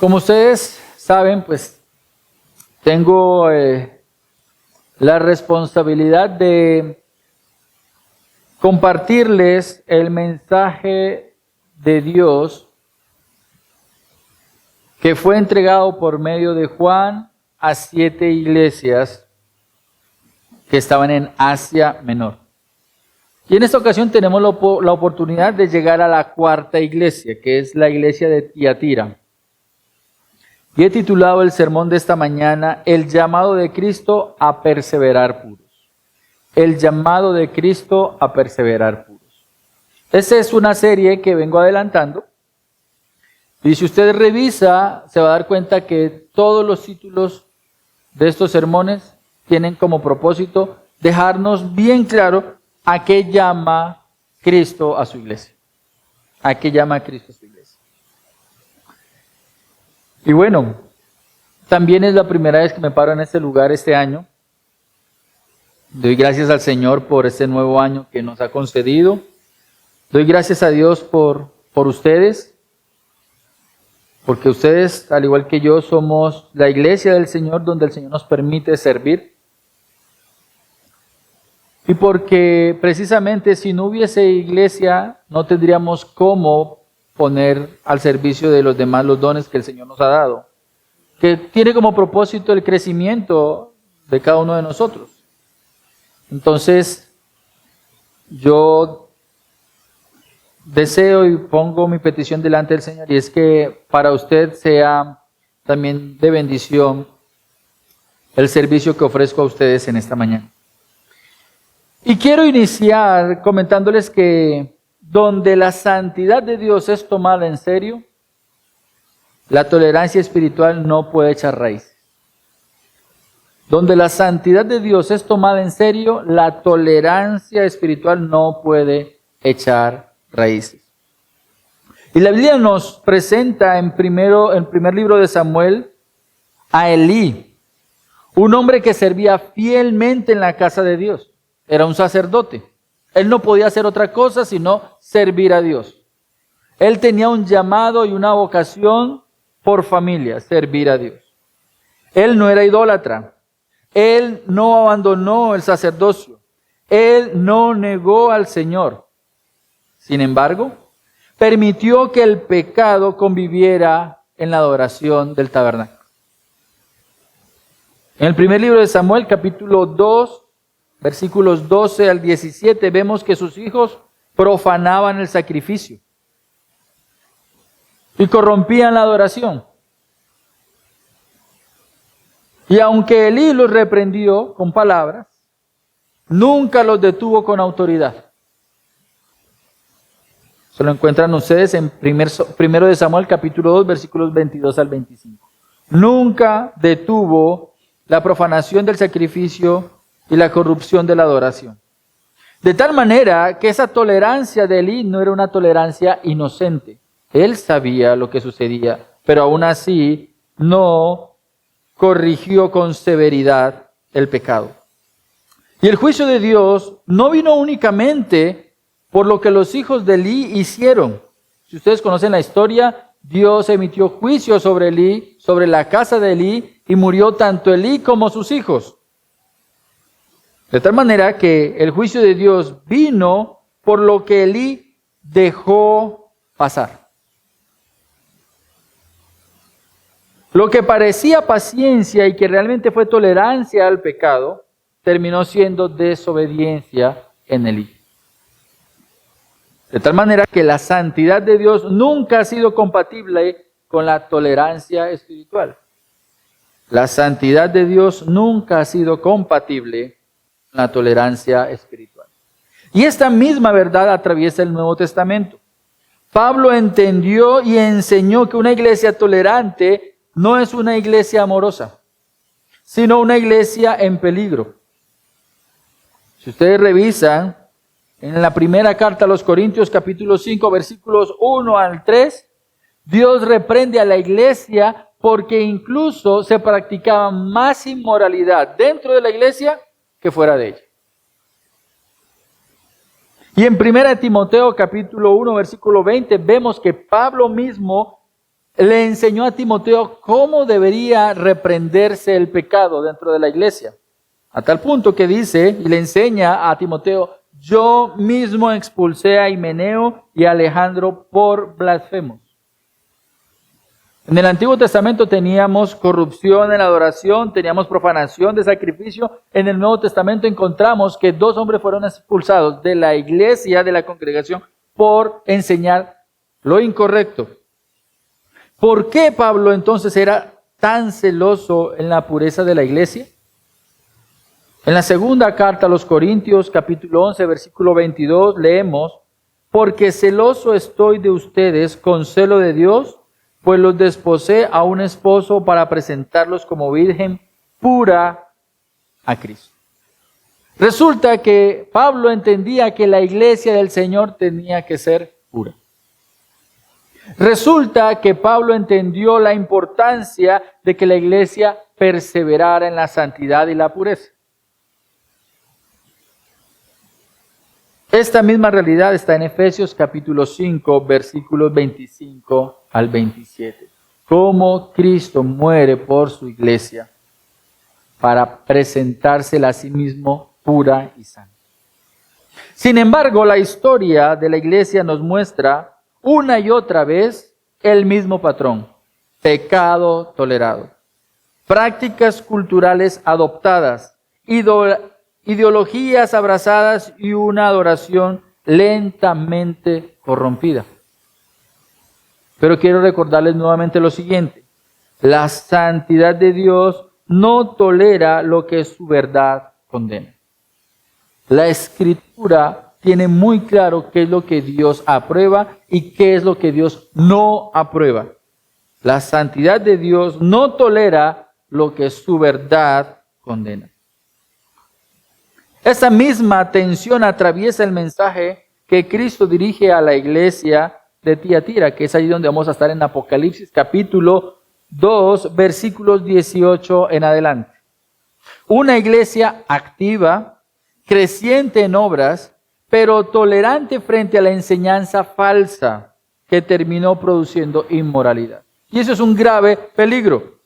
Como ustedes saben, pues tengo la responsabilidad de compartirles el mensaje de Dios que fue entregado por medio de Juan a 7 iglesias que estaban en Asia Menor. Y en esta ocasión tenemos la oportunidad de llegar a la 4ª iglesia, que es la iglesia de Tiatira. Y he titulado el sermón de esta mañana, El llamado de Cristo a perseverar puros. El llamado de Cristo a perseverar puros. Esta es una serie que vengo adelantando. Y si usted revisa, se va a dar cuenta que todos los títulos de estos sermones tienen como propósito dejarnos bien claro a qué llama Cristo a su iglesia. ¿A qué llama Cristo a su iglesia? Y bueno, también es la primera vez que me paro en este lugar este año. Doy gracias al Señor por este nuevo año que nos ha concedido. Doy gracias a Dios por ustedes, porque ustedes, al igual que yo, somos la iglesia del Señor donde el Señor nos permite servir. Y porque precisamente si no hubiese iglesia, no tendríamos cómo poner al servicio de los demás los dones que el Señor nos ha dado, que tiene como propósito el crecimiento de cada uno de nosotros. Entonces, yo deseo y pongo mi petición delante del Señor, y es que para usted sea también de bendición el servicio que ofrezco a ustedes en esta mañana. Y quiero iniciar comentándoles que donde la santidad de Dios es tomada en serio, la tolerancia espiritual no puede echar raíces. Donde la santidad de Dios es tomada en serio, la tolerancia espiritual no puede echar raíces. Y la Biblia nos presenta en primer libro de Samuel a Elí, un hombre que servía fielmente en la casa de Dios. Era un sacerdote. Él no podía hacer otra cosa sino servir a Dios. Él tenía un llamado y una vocación por familia, servir a Dios. Él no era idólatra. Él no abandonó el sacerdocio. Él no negó al Señor. Sin embargo, permitió que el pecado conviviera en la adoración del tabernáculo. En el primer libro de Samuel, capítulo 2, versículos 12 al 17, vemos que sus hijos profanaban el sacrificio y corrompían la adoración. Y aunque Elí los reprendió con palabras, nunca los detuvo con autoridad. Se lo encuentran ustedes en primero de Samuel, capítulo 2, versículos 22 al 25. Nunca detuvo la profanación del sacrificio y la corrupción de la adoración. De tal manera que esa tolerancia de Elí no era una tolerancia inocente. Él sabía lo que sucedía, pero aún así no corrigió con severidad el pecado. Y el juicio de Dios no vino únicamente por lo que los hijos de Elí hicieron. Si ustedes conocen la historia, Dios emitió juicio sobre Elí, sobre la casa de Elí, y murió tanto Elí como sus hijos. De tal manera que el juicio de Dios vino por lo que Elí dejó pasar. Lo que parecía paciencia y que realmente fue tolerancia al pecado, terminó siendo desobediencia en Elí. De tal manera que la santidad de Dios nunca ha sido compatible con la tolerancia espiritual. La santidad de Dios nunca ha sido compatible con la tolerancia espiritual. Y esta misma verdad atraviesa el Nuevo Testamento. Pablo entendió y enseñó que una iglesia tolerante no es una iglesia amorosa, sino una iglesia en peligro. Si ustedes revisan en la primera carta a los Corintios, capítulo 5, versículos 1 al 3, Dios reprende a la iglesia porque incluso se practicaba más inmoralidad dentro de la iglesia que fuera de ella. Y en 1 Timoteo capítulo 1 versículo 20 vemos que Pablo mismo le enseñó a Timoteo cómo debería reprenderse el pecado dentro de la iglesia. A tal punto que dice y le enseña a Timoteo: yo mismo expulsé a Himeneo y a Alejandro por blasfemos. En el Antiguo Testamento teníamos corrupción en la adoración, teníamos profanación de sacrificio. En el Nuevo Testamento encontramos que 2 hombres fueron expulsados de la iglesia, de la congregación, por enseñar lo incorrecto. ¿Por qué Pablo entonces era tan celoso en la pureza de la iglesia? En la segunda carta a los Corintios, capítulo 11, versículo 22, leemos: porque celoso estoy de ustedes con celo de Dios, pues los desposé a un esposo para presentarlos como virgen pura a Cristo. Resulta que Pablo entendía que la iglesia del Señor tenía que ser pura. Resulta que Pablo entendió la importancia de que la iglesia perseverara en la santidad y la pureza. Esta misma realidad está en Efesios capítulo 5, versículos 25 al 27. Cómo Cristo muere por su iglesia para presentársela a sí mismo pura y santa. Sin embargo, la historia de la iglesia nos muestra una y otra vez el mismo patrón: pecado tolerado, prácticas culturales adoptadas, ideologías abrazadas y una adoración lentamente corrompida. Pero quiero recordarles nuevamente lo siguiente: la santidad de Dios no tolera lo que su verdad condena. La Escritura tiene muy claro qué es lo que Dios aprueba y qué es lo que Dios no aprueba. La santidad de Dios no tolera lo que su verdad condena. Esa misma tensión atraviesa el mensaje que Cristo dirige a la iglesia de Tiatira, que es allí donde vamos a estar en Apocalipsis capítulo 2, versículos 18 en adelante. Una iglesia activa, creciente en obras, pero tolerante frente a la enseñanza falsa que terminó produciendo inmoralidad. Y eso es un grave peligro.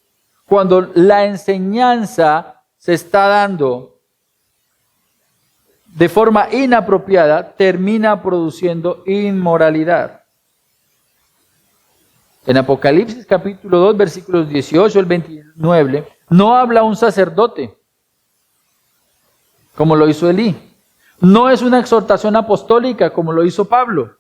Cuando la enseñanza se está dando de forma inapropiada, termina produciendo inmoralidad. En Apocalipsis capítulo 2, versículos 18 al 29, no habla un sacerdote, como lo hizo Elí. No es una exhortación apostólica, como lo hizo Pablo,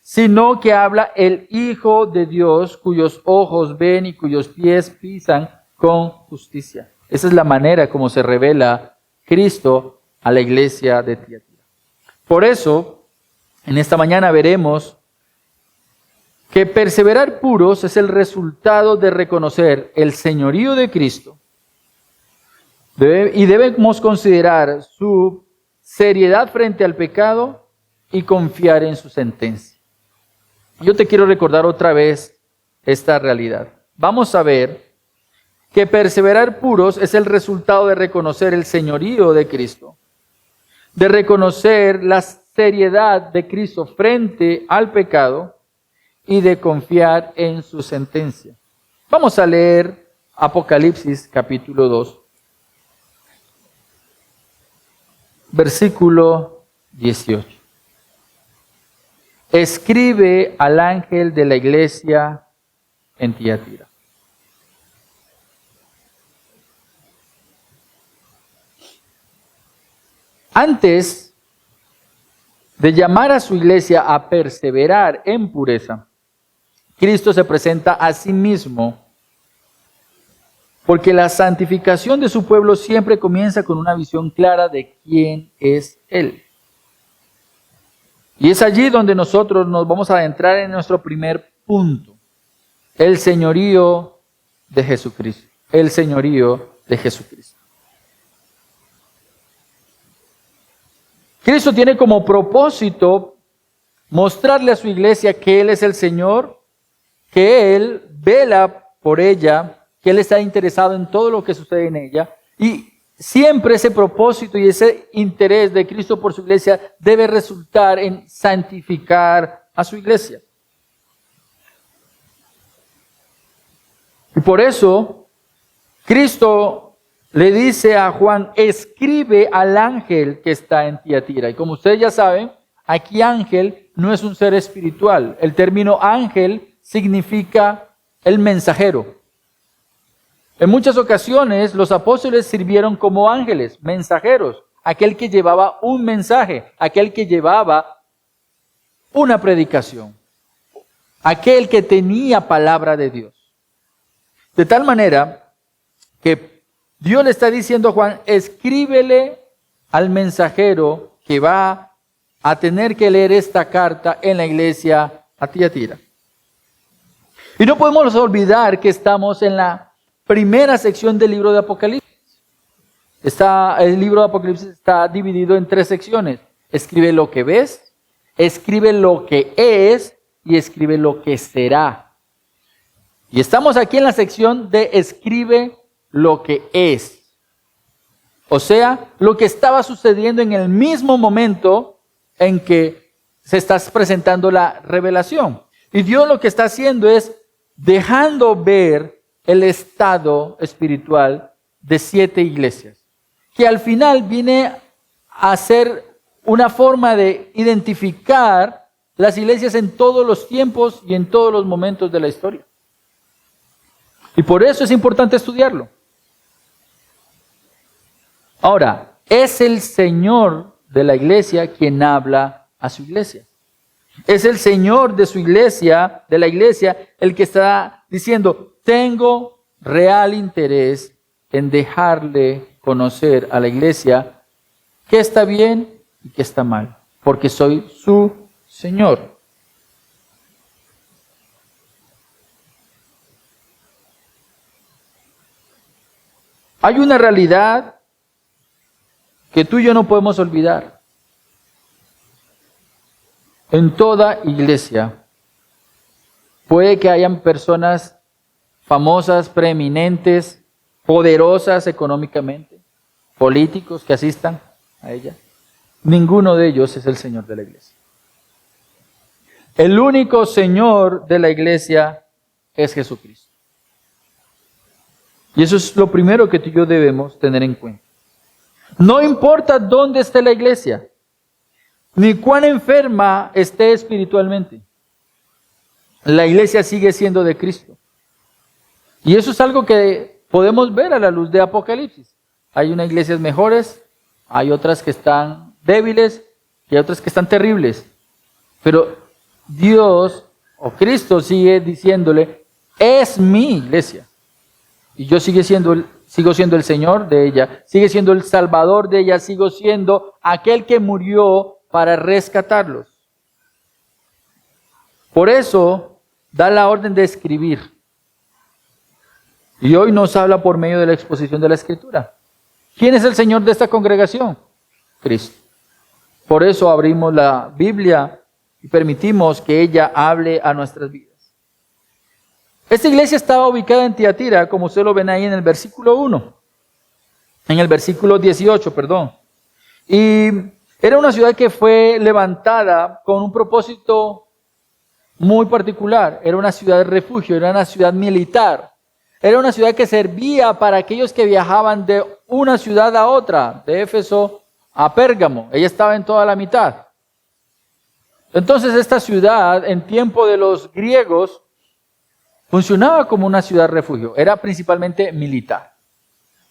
sino que habla el Hijo de Dios, cuyos ojos ven y cuyos pies pisan con justicia. Esa es la manera como se revela Cristo a la iglesia de Tiatira. Por eso, en esta mañana veremos que perseverar puros es el resultado de reconocer el señorío de Cristo y debemos considerar su seriedad frente al pecado y confiar en su sentencia. Yo te quiero recordar otra vez esta realidad. Vamos a ver que perseverar puros es el resultado de reconocer el señorío de Cristo, de reconocer la seriedad de Cristo frente al pecado y de confiar en su sentencia. Vamos a leer Apocalipsis capítulo 2, versículo 18. Escribe al ángel de la iglesia en Tiatira. Antes de llamar a su iglesia a perseverar en pureza, Cristo se presenta a sí mismo, porque la santificación de su pueblo siempre comienza con una visión clara de quién es Él. Y es allí donde nosotros nos vamos a adentrar en nuestro primer punto: el señorío de Jesucristo. El señorío de Jesucristo. Cristo tiene como propósito mostrarle a su iglesia que Él es el Señor, que Él vela por ella, que Él está interesado en todo lo que sucede en ella. Y siempre ese propósito y ese interés de Cristo por su iglesia debe resultar en santificar a su iglesia. Y por eso, Cristo le dice a Juan, escribe al ángel que está en Tiatira. Y como ustedes ya saben, aquí ángel no es un ser espiritual. El término ángel significa el mensajero. En muchas ocasiones los apóstoles sirvieron como ángeles, mensajeros, aquel que llevaba un mensaje, aquel que llevaba una predicación, aquel que tenía palabra de Dios. De tal manera que Dios le está diciendo a Juan, escríbele al mensajero que va a tener que leer esta carta en la iglesia a Tiatira. Y no podemos olvidar que estamos en la primera sección del libro de Apocalipsis. El libro de Apocalipsis está dividido en 3 secciones. Escribe lo que ves, escribe lo que es y escribe lo que será. Y estamos aquí en la sección de escribe lo que es. O sea, lo que estaba sucediendo en el mismo momento en que se está presentando la revelación. Y Dios lo que está haciendo es dejando ver el estado espiritual de 7 iglesias, que al final viene a ser una forma de identificar las iglesias en todos los tiempos y en todos los momentos de la historia. Y por eso es importante estudiarlo. Ahora, es el Señor de la iglesia quien habla a su iglesia. Es el Señor de su iglesia, de la iglesia, el que está diciendo, tengo real interés en dejarle conocer a la iglesia qué está bien y qué está mal, porque soy su Señor. Hay una realidad que tú y yo no podemos olvidar. En toda iglesia puede que hayan personas famosas, preeminentes, poderosas económicamente, políticos que asistan a ella. Ninguno de ellos es el Señor de la iglesia. El único Señor de la iglesia es Jesucristo. Y eso es lo primero que tú y yo debemos tener en cuenta. No importa dónde esté la iglesia, ni cuán enferma esté espiritualmente, la iglesia sigue siendo de Cristo. Y eso es algo que podemos ver a la luz de Apocalipsis. Hay unas iglesias mejores, hay otras que están débiles y hay otras que están terribles. Pero Dios o Cristo sigue diciéndole, es mi iglesia. Y yo sigo siendo el Señor de ella, sigue siendo el Salvador de ella, sigo siendo aquel que murió para rescatarlos. Por eso da la orden de escribir. Y hoy nos habla por medio de la exposición de la Escritura. ¿Quién es el Señor de esta congregación? Cristo. Por eso abrimos la Biblia y permitimos que ella hable a nuestras vidas. Esta iglesia estaba ubicada en Tiatira, como ustedes lo ven ahí en el versículo 1. En el versículo 18, perdón. Y era una ciudad que fue levantada con un propósito muy particular. Era una ciudad de refugio, era una ciudad militar. Era una ciudad que servía para aquellos que viajaban de una ciudad a otra, de Éfeso a Pérgamo. Ella estaba en toda la mitad. Entonces esta ciudad, en tiempo de los griegos, funcionaba como una ciudad refugio. Era principalmente militar.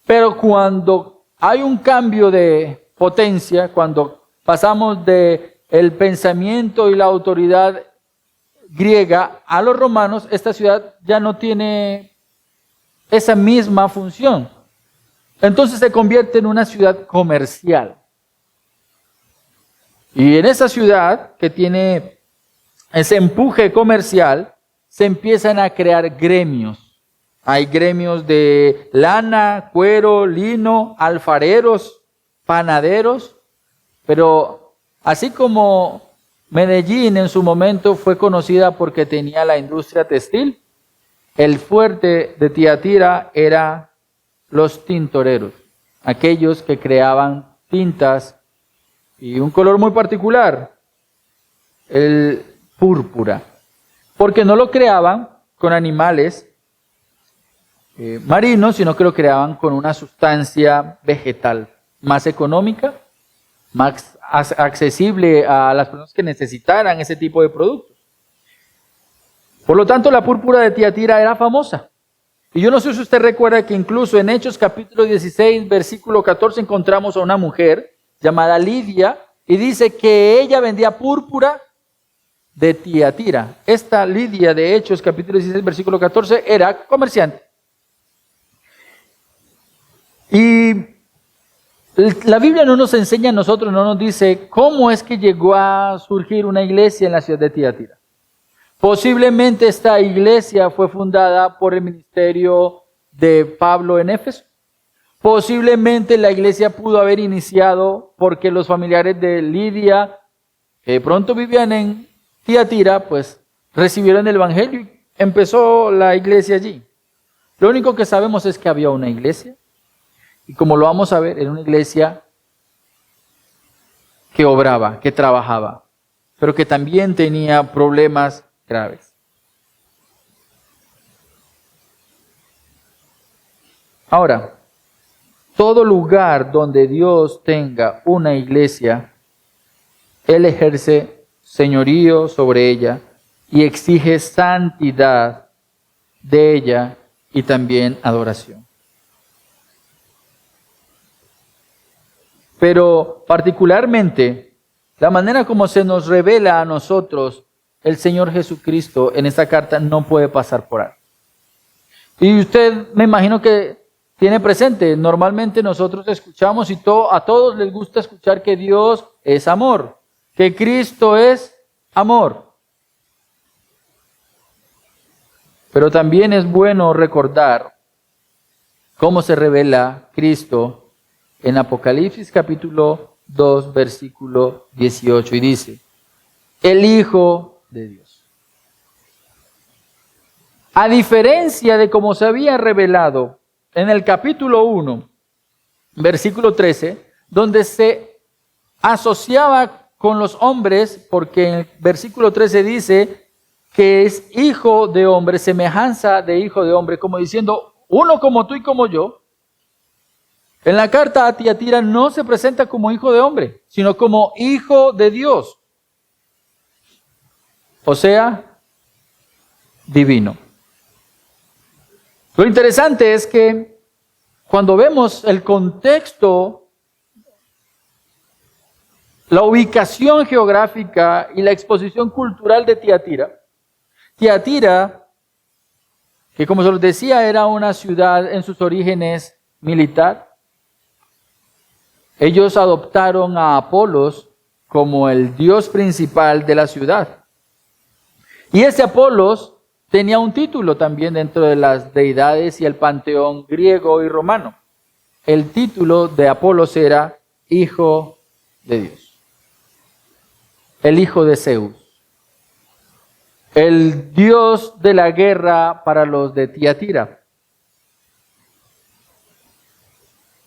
Pero cuando hay un cambio de potencia, cuando pasamos de el pensamiento y la autoridad griega a los romanos, esta ciudad ya no tiene esa misma función. Entonces se convierte en una ciudad comercial. Y en esa ciudad que tiene ese empuje comercial, se empiezan a crear gremios. Hay gremios de lana, cuero, lino, alfareros, panaderos. Pero así como Medellín en su momento fue conocida porque tenía la industria textil, el fuerte de Tiatira era los tintoreros, aquellos que creaban tintas y un color muy particular, el púrpura, porque no lo creaban con animales, marino, sino que lo creaban con una sustancia vegetal más económica, más accesible a las personas que necesitaran ese tipo de productos. Por lo tanto, la púrpura de Tiatira era famosa. Y yo no sé si usted recuerda que incluso en Hechos capítulo 16, versículo 14, encontramos a una mujer llamada Lidia, y dice que ella vendía púrpura de Tiatira. Esta Lidia de Hechos capítulo 16, versículo 14, era comerciante. Y la Biblia no nos enseña a nosotros, no nos dice cómo es que llegó a surgir una iglesia en la ciudad de Tiatira. Posiblemente esta iglesia fue fundada por el ministerio de Pablo en Éfeso. Posiblemente la iglesia pudo haber iniciado porque los familiares de Lidia, que de pronto vivían en Tiatira, pues recibieron el evangelio y empezó la iglesia allí. Lo único que sabemos es que había una iglesia. Y como lo vamos a ver, era una iglesia que obraba, que trabajaba, pero que también tenía problemas graves. Ahora, todo lugar donde Dios tenga una iglesia, Él ejerce señorío sobre ella y exige santidad de ella y también adoración. Pero particularmente, la manera como se nos revela a nosotros el Señor Jesucristo en esta carta no puede pasar por alto. Y usted me imagino que tiene presente, normalmente nosotros escuchamos y a todos les gusta escuchar que Dios es amor, que Cristo es amor. Pero también es bueno recordar cómo se revela Cristo en Apocalipsis capítulo 2, versículo 18, y dice, el Hijo de Dios. A diferencia de cómo se había revelado en el capítulo 1, versículo 13, donde se asociaba con los hombres, porque en el versículo 13 dice que es hijo de hombre, semejanza de hijo de hombre, como diciendo, uno como tú y como yo. En la carta a Tiatira no se presenta como hijo de hombre, sino como hijo de Dios. O sea, divino. Lo interesante es que cuando vemos el contexto, la ubicación geográfica y la exposición cultural de Tiatira, que como se los decía, era una ciudad en sus orígenes militar. Ellos adoptaron a Apolos como el dios principal de la ciudad. Y ese Apolos tenía un título también dentro de las deidades y el panteón griego y romano. El título de Apolos era Hijo de Dios. El hijo de Zeus. El dios de la guerra para los de Tiatira.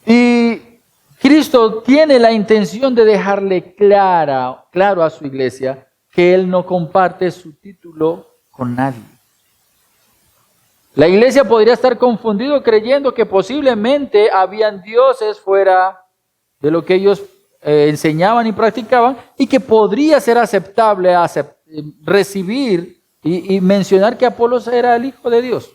Y Cristo tiene la intención de dejarle claro a su iglesia que Él no comparte su título con nadie. La iglesia podría estar confundido creyendo que posiblemente habían dioses fuera de lo que ellos enseñaban y practicaban y que podría ser aceptable recibir y mencionar que Apolos era el Hijo de Dios.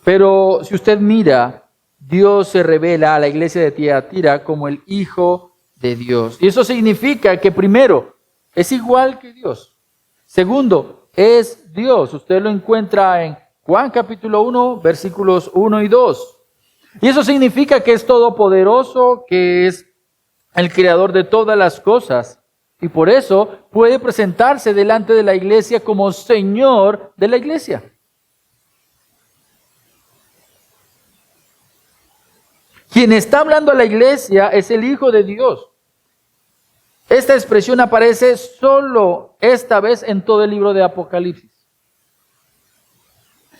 Pero si usted mira, Dios se revela a la iglesia de Tiatira como el Hijo de Dios. Y eso significa que primero, es igual que Dios. Segundo, es Dios. Usted lo encuentra en Juan capítulo 1, versículos 1 y 2. Y eso significa que es todopoderoso, que es el creador de todas las cosas. Y por eso puede presentarse delante de la iglesia como Señor de la iglesia. Quien está hablando a la iglesia es el Hijo de Dios. Esta expresión aparece solo esta vez en todo el libro de Apocalipsis.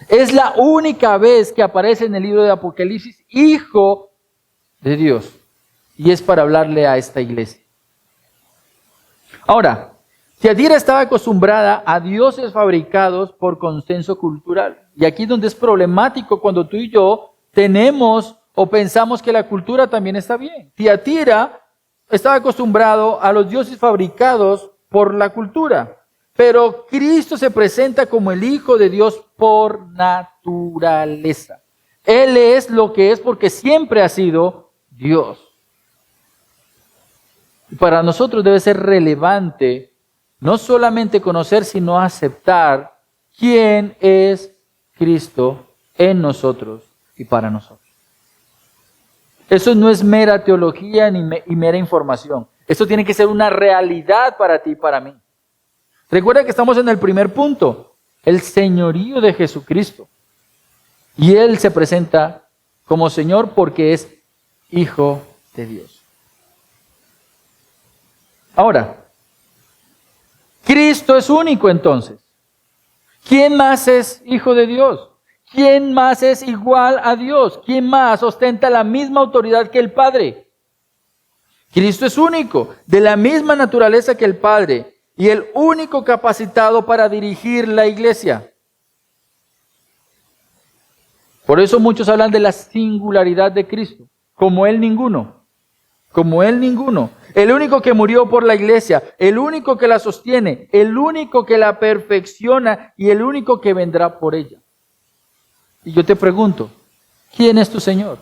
Es la única vez que aparece en el libro de Apocalipsis Hijo de Dios. Y es para hablarle a esta iglesia. Ahora, Tiatira estaba acostumbrada a dioses fabricados por consenso cultural. Y aquí es donde es problemático cuando tú y yo tenemos o pensamos que la cultura también está bien. Tiatira estaba acostumbrado a los dioses fabricados por la cultura. Pero Cristo se presenta como el Hijo de Dios por naturaleza. Él es lo que es porque siempre ha sido Dios. Y para nosotros debe ser relevante no solamente conocer, sino aceptar quién es Cristo en nosotros y para nosotros. Eso no es mera teología y mera información. Esto tiene que ser una realidad para ti y para mí. Recuerda que estamos en el primer punto, el señorío de Jesucristo. Y Él se presenta como Señor porque es Hijo de Dios. Ahora, Cristo es único entonces. ¿Quién más es Hijo de Dios? ¿Quién más es igual a Dios? ¿Quién más ostenta la misma autoridad que el Padre? Cristo es único, de la misma naturaleza que el Padre. Y el único capacitado para dirigir la iglesia. Por eso muchos hablan de la singularidad de Cristo, como Él ninguno. Como Él ninguno. El único que murió por la iglesia, el único que la sostiene, el único que la perfecciona y el único que vendrá por ella. Y yo te pregunto, ¿quién es tu Señor?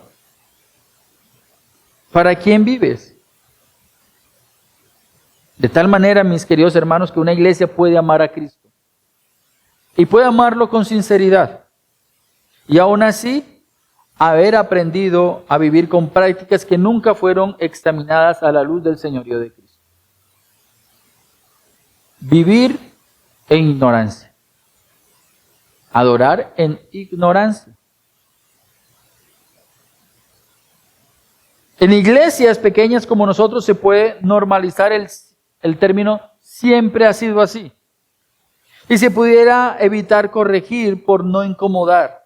¿Para quién vives? De tal manera, mis queridos hermanos, que una iglesia puede amar a Cristo. Y puede amarlo con sinceridad. Y aún así, haber aprendido a vivir con prácticas que nunca fueron examinadas a la luz del señorío de Cristo. Vivir en ignorancia. Adorar en ignorancia. En iglesias pequeñas como nosotros se puede normalizar el término siempre ha sido así. Y se pudiera evitar corregir por no incomodar.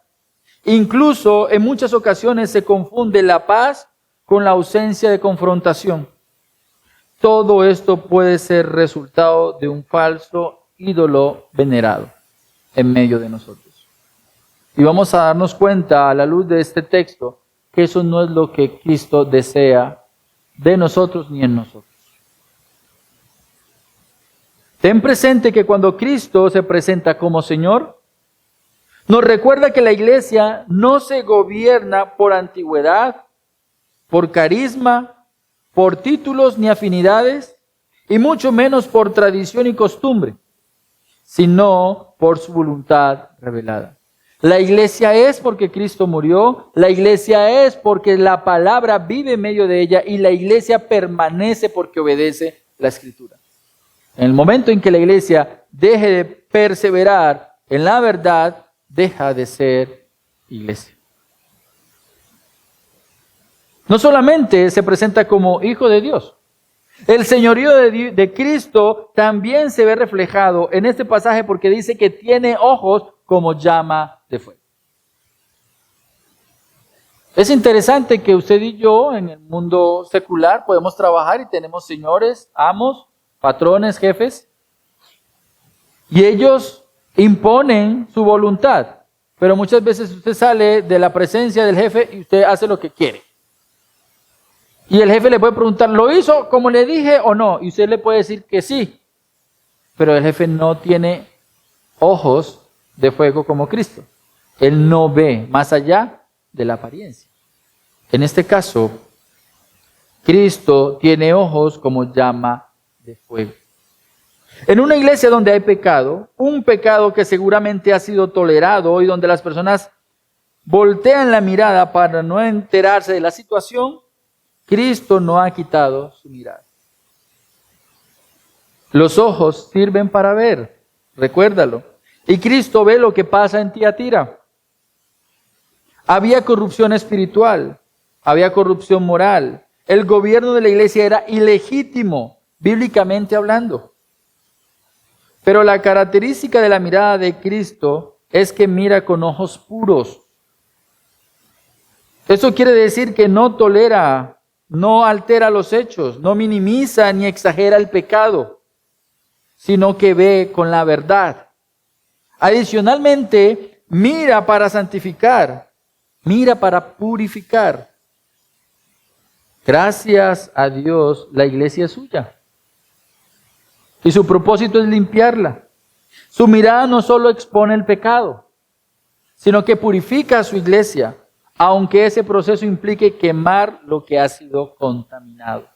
Incluso en muchas ocasiones se confunde la paz con la ausencia de confrontación. Todo esto puede ser resultado de un falso ídolo venerado en medio de nosotros. Y vamos a darnos cuenta a la luz de este texto que eso no es lo que Cristo desea de nosotros ni en nosotros. Ten presente que cuando Cristo se presenta como Señor, nos recuerda que la iglesia no se gobierna por antigüedad, por carisma, por títulos ni afinidades, y mucho menos por tradición y costumbre, sino por su voluntad revelada. La iglesia es porque Cristo murió, la iglesia es porque la palabra vive en medio de ella y la iglesia permanece porque obedece la Escritura. En el momento en que la iglesia deje de perseverar en la verdad, deja de ser iglesia. No solamente se presenta como Hijo de Dios, el señorío de Cristo también se ve reflejado en este pasaje porque dice que tiene ojos como llama de fuego. Es interesante que usted y yo en el mundo secular podemos trabajar y tenemos señores, amos, patrones, jefes, y ellos imponen su voluntad, pero muchas veces usted sale de la presencia del jefe y usted hace lo que quiere. Y el jefe le puede preguntar, ¿lo hizo como le dije o no? Y usted le puede decir que sí, pero el jefe no tiene ojos de fuego como Cristo. Él no ve más allá de la apariencia. En este caso, Cristo tiene ojos como llama de fuego. En una iglesia donde hay pecado, un pecado que seguramente ha sido tolerado y donde las personas voltean la mirada para no enterarse de la situación, Cristo no ha quitado su mirada. Los ojos sirven para ver, recuérdalo. Y Cristo ve lo que pasa en Tiatira. Había corrupción espiritual, había corrupción moral. El gobierno de la iglesia era ilegítimo, bíblicamente hablando. Pero la característica de la mirada de Cristo es que mira con ojos puros. Eso quiere decir que no tolera, no altera los hechos, no minimiza ni exagera el pecado, sino que ve con la verdad. Adicionalmente, mira para santificar, mira para purificar. Gracias a Dios, la iglesia es suya. Y su propósito es limpiarla. Su mirada no solo expone el pecado, sino que purifica a su iglesia, aunque ese proceso implique quemar lo que ha sido contaminado.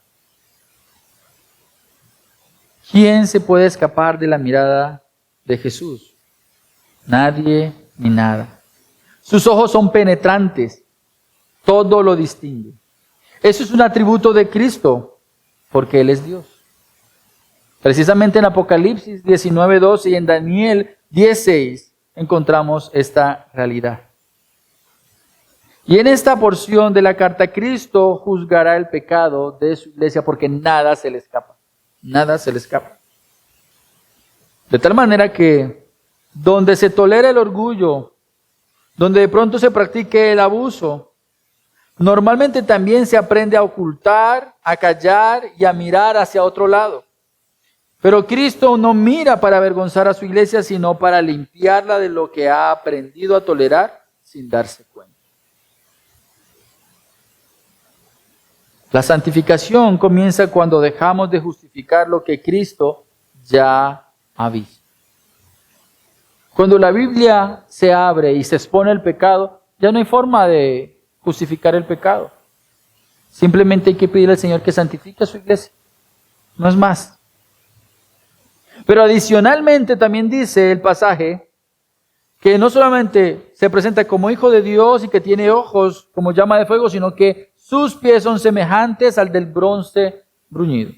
¿Quién se puede escapar de la mirada de Jesús? Nadie ni nada. Sus ojos son penetrantes, todo lo distingue. Eso es un atributo de Cristo, porque Él es Dios. Precisamente en Apocalipsis 19:12 y en Daniel 10:6 encontramos esta realidad. Y en esta porción de la carta, Cristo juzgará el pecado de su iglesia porque nada se le escapa. Nada se le escapa. De tal manera que donde se tolera el orgullo, donde de pronto se practique el abuso, normalmente también se aprende a ocultar, a callar y a mirar hacia otro lado. Pero Cristo no mira para avergonzar a su iglesia, sino para limpiarla de lo que ha aprendido a tolerar sin darse cuenta. La santificación comienza cuando dejamos de justificar lo que Cristo ya ha visto. Cuando la Biblia se abre y se expone el pecado, ya no hay forma de justificar el pecado. Simplemente hay que pedirle al Señor que santifique a su iglesia. No es más. Pero adicionalmente también dice el pasaje que no solamente se presenta como hijo de Dios y que tiene ojos como llama de fuego, sino que sus pies son semejantes al del bronce bruñido.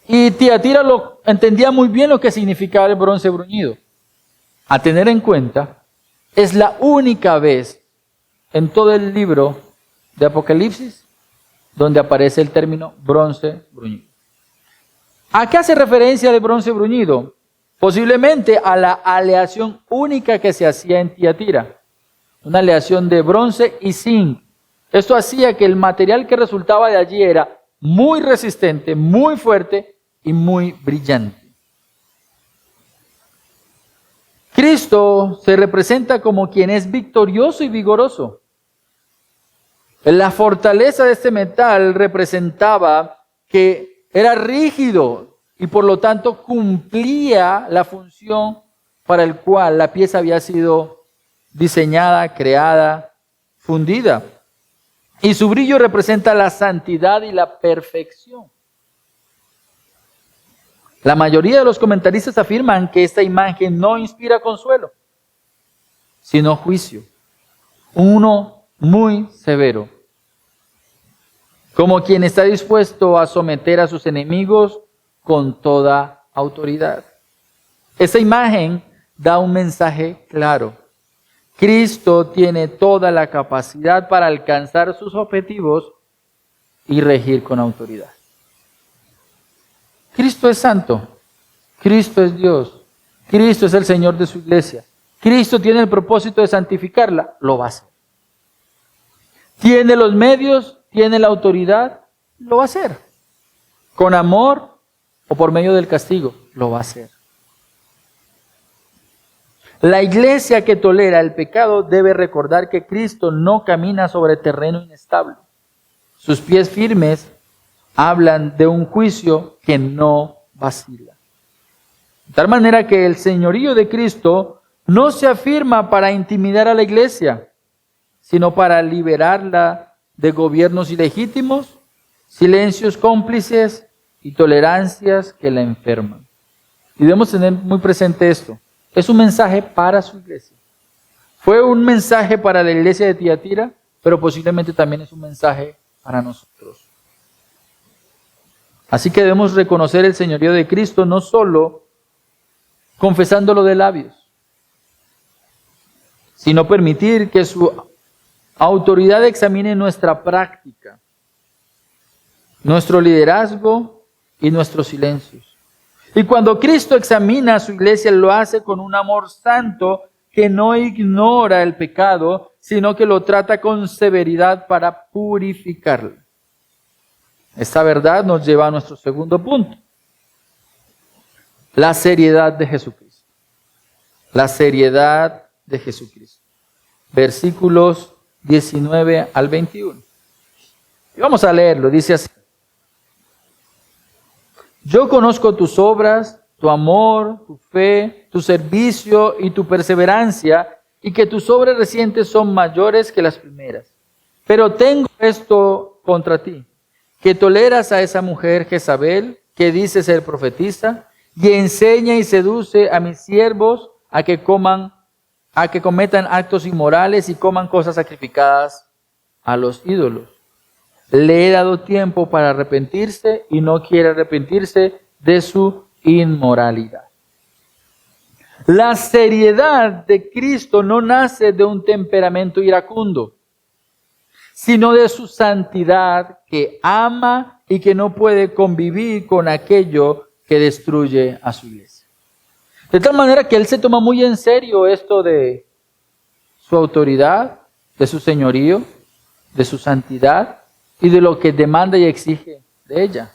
Y Tiatira entendía muy bien lo que significaba el bronce bruñido. A tener en cuenta, es la única vez en todo el libro de Apocalipsis donde aparece el término bronce bruñido. ¿A qué hace referencia el bronce bruñido? Posiblemente a la aleación única que se hacía en Tiatira. Una aleación de bronce y zinc. Esto hacía que el material que resultaba de allí era muy resistente, muy fuerte y muy brillante. Cristo se representa como quien es victorioso y vigoroso. La fortaleza de este metal representaba que era rígido y por lo tanto cumplía la función para el cual la pieza había sido diseñada, creada, fundida. Y su brillo representa la santidad y la perfección. La mayoría de los comentaristas afirman que esta imagen no inspira consuelo, sino juicio. Uno muy severo. Como quien está dispuesto a someter a sus enemigos con toda autoridad. Esta imagen da un mensaje claro. Cristo tiene toda la capacidad para alcanzar sus objetivos y regir con autoridad. Cristo es santo, Cristo es Dios, Cristo es el Señor de su iglesia. Cristo tiene el propósito de santificarla, lo va a hacer. Tiene los medios, tiene la autoridad, lo va a hacer. Con amor o por medio del castigo, lo va a hacer. La iglesia que tolera el pecado debe recordar que Cristo no camina sobre terreno inestable. Sus pies firmes hablan de un juicio que no vacila. De tal manera que el señorío de Cristo no se afirma para intimidar a la iglesia, sino para liberarla de gobiernos ilegítimos, silencios cómplices y tolerancias que la enferman. Y debemos tener muy presente esto. Es un mensaje para su iglesia. Fue un mensaje para la iglesia de Tiatira, pero posiblemente también es un mensaje para nosotros. Así que debemos reconocer el señorío de Cristo no solo confesándolo de labios, sino permitir que su autoridad examine nuestra práctica, nuestro liderazgo y nuestros silencios. Y cuando Cristo examina a su iglesia, lo hace con un amor santo que no ignora el pecado, sino que lo trata con severidad para purificarlo. Esta verdad nos lleva a nuestro segundo punto. La seriedad de Jesucristo. La seriedad de Jesucristo. Versículos 19 al 21. Y vamos a leerlo, dice así. Yo conozco tus obras, tu amor, tu fe, tu servicio y tu perseverancia, y que tus obras recientes son mayores que las primeras. Pero tengo esto contra ti, que toleras a esa mujer Jezabel, que dice ser profetisa, y enseña y seduce a mis siervos a que cometan actos inmorales y coman cosas sacrificadas a los ídolos. Le he dado tiempo para arrepentirse y no quiere arrepentirse de su inmoralidad. La seriedad de Cristo no nace de un temperamento iracundo, sino de su santidad, que ama y que no puede convivir con aquello que destruye a su iglesia. De tal manera que Él se toma muy en serio esto de su autoridad, de su señorío, de su santidad y de lo que demanda y exige de ella.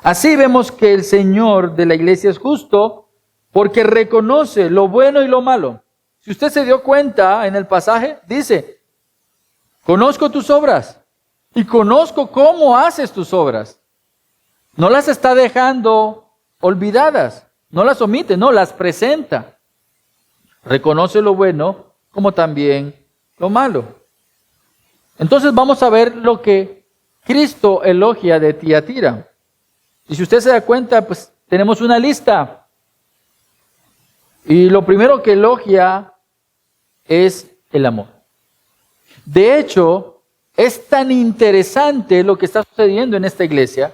Así vemos que el Señor de la iglesia es justo porque reconoce lo bueno y lo malo. Si usted se dio cuenta en el pasaje, dice, conozco tus obras y conozco cómo haces tus obras. No las está dejando olvidadas, no las omite, no, las presenta. Reconoce lo bueno como también lo malo. Entonces vamos a ver lo que Cristo elogia de Tiatira. Y si usted se da cuenta, pues tenemos una lista. Y lo primero que elogia es el amor. De hecho, es tan interesante lo que está sucediendo en esta iglesia,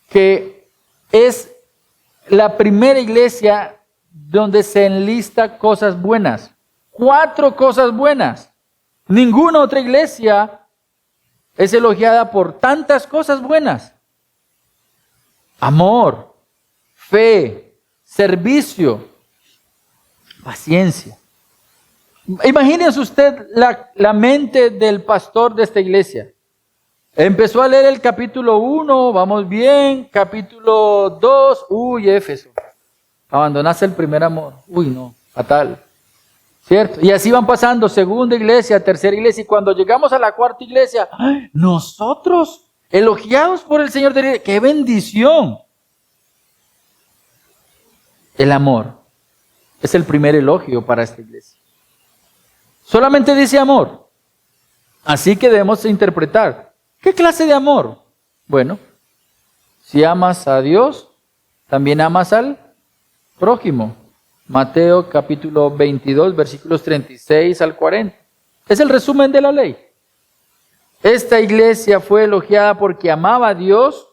que es la primera iglesia donde se enlista cosas buenas. 4 cosas buenas. Ninguna otra iglesia es elogiada por tantas cosas buenas. Amor, fe, servicio, paciencia. Imagínense usted la mente del pastor de esta iglesia. Empezó a leer el capítulo 1, vamos bien, capítulo 2, Éfeso. Abandonaste el primer amor. No, fatal. ¿Cierto? Y así van pasando, segunda iglesia, tercera iglesia, y cuando llegamos a la cuarta iglesia, nosotros, elogiados por el Señor de la iglesia, ¡qué bendición! El amor es el primer elogio para esta iglesia. Solamente dice amor. Así que debemos interpretar. ¿Qué clase de amor? Bueno, si amas a Dios, también amas al prójimo. Mateo capítulo 22, versículos 36 al 40. Es el resumen de la ley. Esta iglesia fue elogiada porque amaba a Dios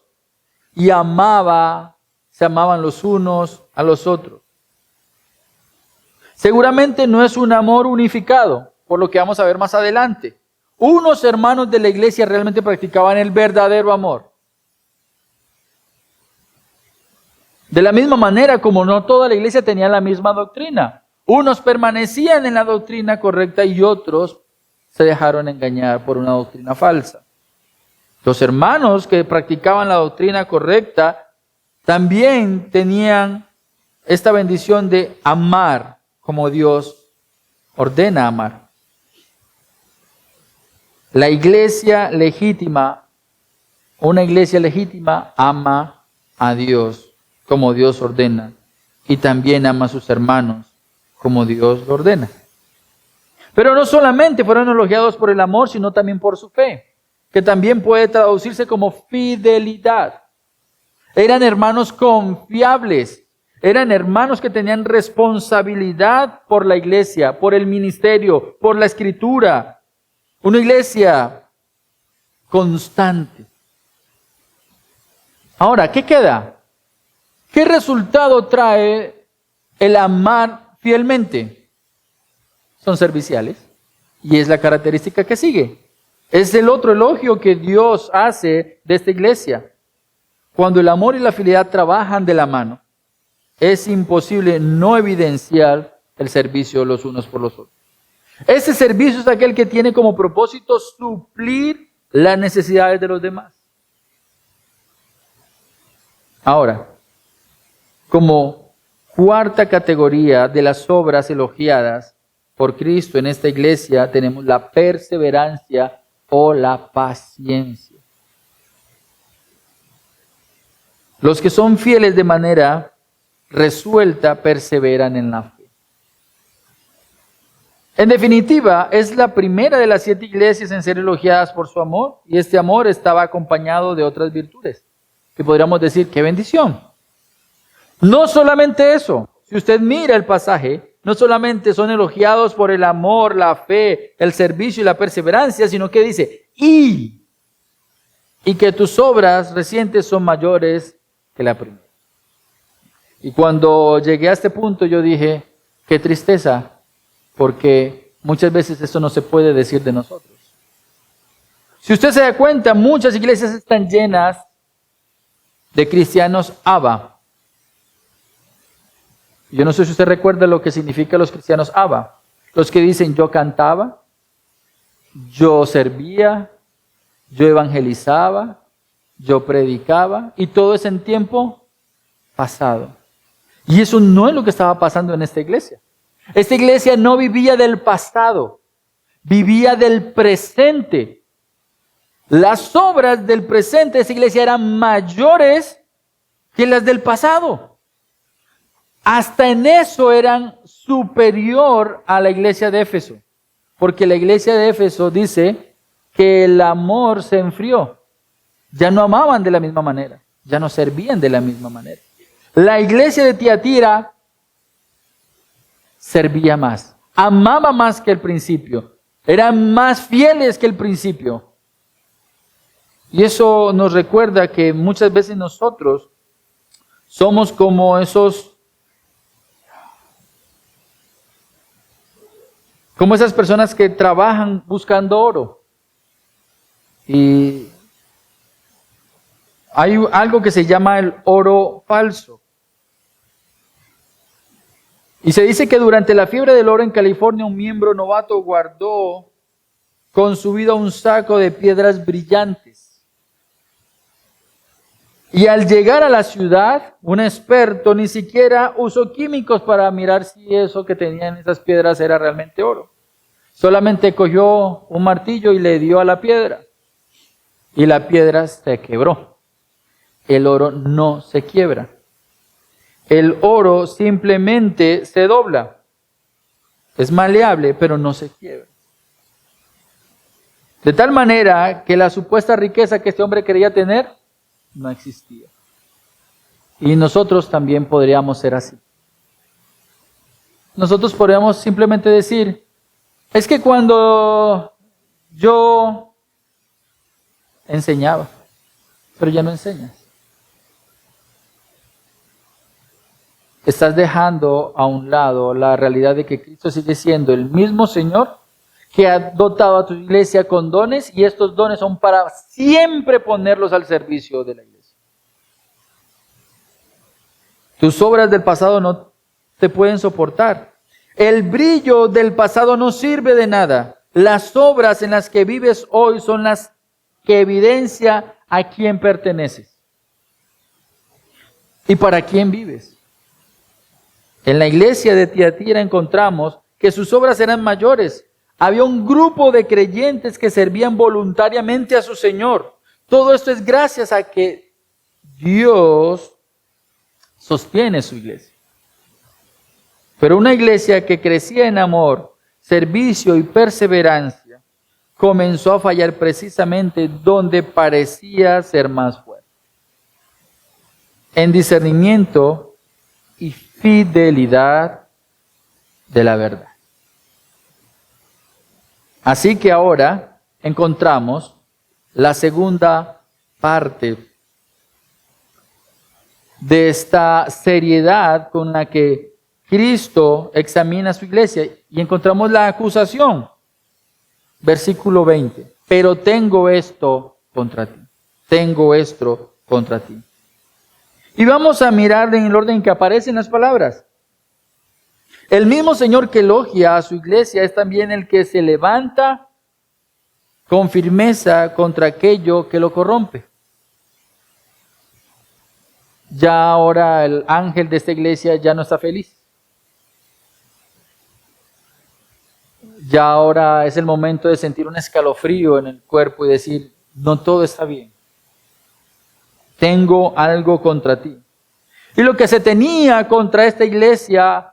y se amaban los unos a los otros. Seguramente no es un amor unificado, por lo que vamos a ver más adelante. Unos hermanos de la iglesia realmente practicaban el verdadero amor. De la misma manera como no toda la iglesia tenía la misma doctrina. Unos permanecían en la doctrina correcta y otros se dejaron engañar por una doctrina falsa. Los hermanos que practicaban la doctrina correcta también tenían esta bendición de amar como Dios ordena amar. La iglesia legítima, una iglesia legítima, ama a Dios como Dios ordena y también ama a sus hermanos como Dios lo ordena. Pero no solamente fueron elogiados por el amor, sino también por su fe, que también puede traducirse como fidelidad. Eran hermanos confiables, eran hermanos que tenían responsabilidad por la iglesia, por el ministerio, por la escritura. Una iglesia constante. Ahora, ¿qué queda? ¿Qué resultado trae el amar fielmente? Son serviciales. Y es la característica que sigue. Es el otro elogio que Dios hace de esta iglesia. Cuando el amor y la fidelidad trabajan de la mano, es imposible no evidenciar el servicio los unos por los otros. Ese servicio es aquel que tiene como propósito suplir las necesidades de los demás. Ahora, Como cuarta categoría de las obras elogiadas por Cristo en esta iglesia tenemos la perseverancia o la paciencia. Los que son fieles de manera resuelta perseveran en la fe. En definitiva, es la primera de las 7 iglesias en ser elogiadas por su amor, y este amor estaba acompañado de otras virtudes, que podríamos decir, ¡qué bendición! No solamente eso, si usted mira el pasaje, no solamente son elogiados por el amor, la fe, el servicio y la perseverancia, sino que dice, y que tus obras recientes son mayores que la primera. Y cuando llegué a este punto yo dije, qué tristeza, porque muchas veces esto no se puede decir de nosotros. Si usted se da cuenta, muchas iglesias están llenas de cristianos Abba. Yo no sé si usted recuerda lo que significa los cristianos Abba. Los que dicen, yo cantaba, yo servía, yo evangelizaba, yo predicaba, y todo es en tiempo pasado. Y eso no es lo que estaba pasando en esta iglesia. Esta iglesia no vivía del pasado, vivía del presente. Las obras del presente de esta iglesia eran mayores que las del pasado. Hasta en eso eran superior a la iglesia de Éfeso. Porque la iglesia de Éfeso dice que el amor se enfrió. Ya no amaban de la misma manera, ya no servían de la misma manera. La iglesia de Tiatira servía más, amaba más que el principio, eran más fieles que el principio. Y eso nos recuerda que muchas veces nosotros somos como esas personas que trabajan buscando oro. Y hay algo que se llama el oro falso. Y se dice que durante la fiebre del oro en California, un miembro novato guardó con su vida un saco de piedras brillantes. Y al llegar a la ciudad, un experto ni siquiera usó químicos para mirar si eso que tenían esas piedras era realmente oro. Solamente cogió un martillo y le dio a la piedra. Y la piedra se quebró. El oro no se quiebra. El oro simplemente se dobla. Es maleable, pero no se quiebra. De tal manera que la supuesta riqueza que este hombre quería tener no existía. Y nosotros también podríamos ser así. Nosotros podríamos simplemente decir, es que cuando yo enseñaba, pero ya no enseñas. Estás dejando a un lado la realidad de que Cristo sigue siendo el mismo Señor que ha dotado a tu iglesia con dones, y estos dones son para siempre ponerlos al servicio de la iglesia. Tus obras del pasado no te pueden soportar. El brillo del pasado no sirve de nada. Las obras en las que vives hoy son las que evidencian a quién perteneces y para quién vives. En la iglesia de Tiatira encontramos que sus obras eran mayores. Había un grupo de creyentes que servían voluntariamente a su Señor. Todo esto es gracias a que Dios sostiene su iglesia. Pero una iglesia que crecía en amor, servicio y perseverancia, comenzó a fallar precisamente donde parecía ser más fuerte. En discernimiento y fidelidad de la verdad. Así que ahora encontramos la segunda parte de esta seriedad con la que Cristo examina a su iglesia, y encontramos la acusación. Versículo 20. Pero tengo esto contra ti. Tengo esto contra ti. Y vamos a mirar en el orden que aparecen las palabras. El mismo Señor que elogia a su iglesia es también el que se levanta con firmeza contra aquello que lo corrompe. ya ahora el ángel de esta iglesia ya no está feliz. Ya ahora es el momento de sentir un escalofrío en el cuerpo y decir, no todo está bien. Tengo algo contra ti. Y lo que se tenía contra esta iglesia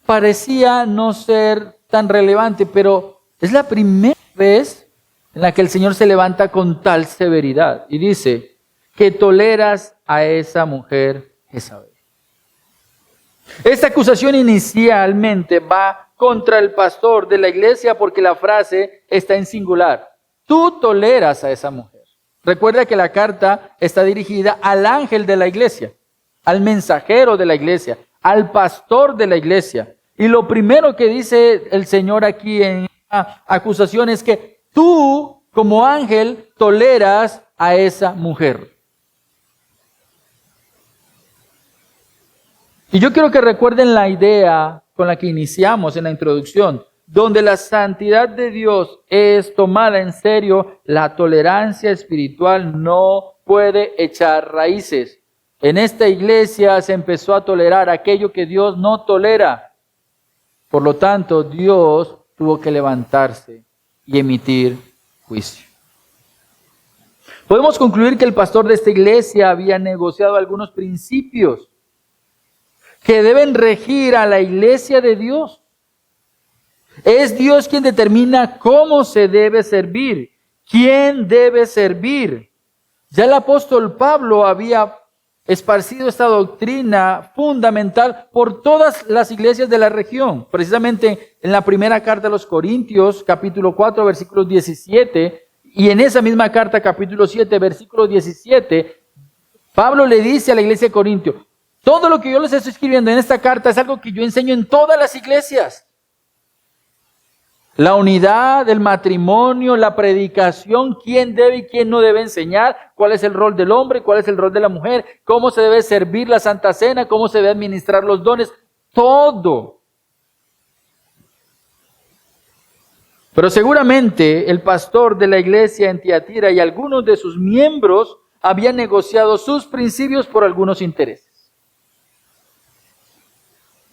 parecía no ser tan relevante, pero es la primera vez en la que el Señor se levanta con tal severidad y dice que toleras a esa mujer Jezabel. Esta acusación inicialmente va contra el pastor de la iglesia porque la frase está en singular. Tú toleras a esa mujer. Recuerda que la carta está dirigida al ángel de la iglesia, al mensajero de la iglesia, al pastor de la iglesia. Y lo primero que dice el Señor aquí en la acusación es que tú, como ángel, toleras a esa mujer. Y yo quiero que recuerden la idea con la que iniciamos en la introducción, donde la santidad de Dios es tomada en serio, la tolerancia espiritual no puede echar raíces. En esta iglesia se empezó a tolerar aquello que Dios no tolera. Por lo tanto, Dios tuvo que levantarse y emitir juicio. Podemos concluir que el pastor de esta iglesia había negociado algunos principios que deben regir a la iglesia de Dios. Es Dios quien determina cómo se debe servir, quién debe servir. Ya el apóstol Pablo había esparcido esta doctrina fundamental por todas las iglesias de la región. Precisamente en la primera carta a los Corintios, capítulo 4, versículo 17, y en esa misma carta, capítulo 7, versículo 17, Pablo le dice a la iglesia de Corintio, todo lo que yo les estoy escribiendo en esta carta es algo que yo enseño en todas las iglesias. La unidad, el matrimonio, la predicación, quién debe y quién no debe enseñar, cuál es el rol del hombre, cuál es el rol de la mujer, cómo se debe servir la Santa Cena, cómo se debe administrar los dones, todo. Pero seguramente el pastor de la iglesia en Tiatira y algunos de sus miembros habían negociado sus principios por algunos intereses.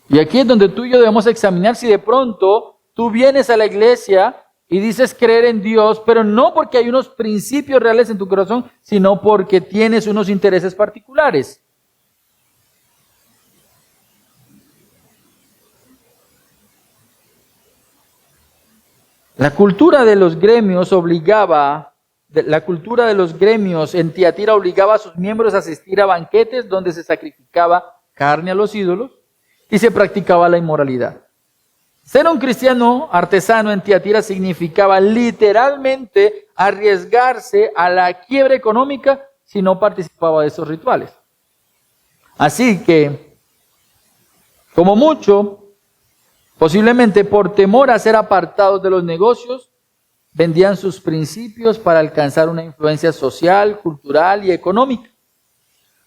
Y aquí es donde tú y yo debemos examinar si de pronto tú vienes a la iglesia y dices creer en Dios, pero no porque hay unos principios reales en tu corazón, sino porque tienes unos intereses particulares. La cultura de los gremios en Tiatira obligaba a sus miembros a asistir a banquetes donde se sacrificaba carne a los ídolos y se practicaba la inmoralidad. Ser un cristiano artesano en Tiatira significaba literalmente arriesgarse a la quiebra económica si no participaba de esos rituales. Así que, como mucho, posiblemente por temor a ser apartados de los negocios, vendían sus principios para alcanzar una influencia social, cultural y económica.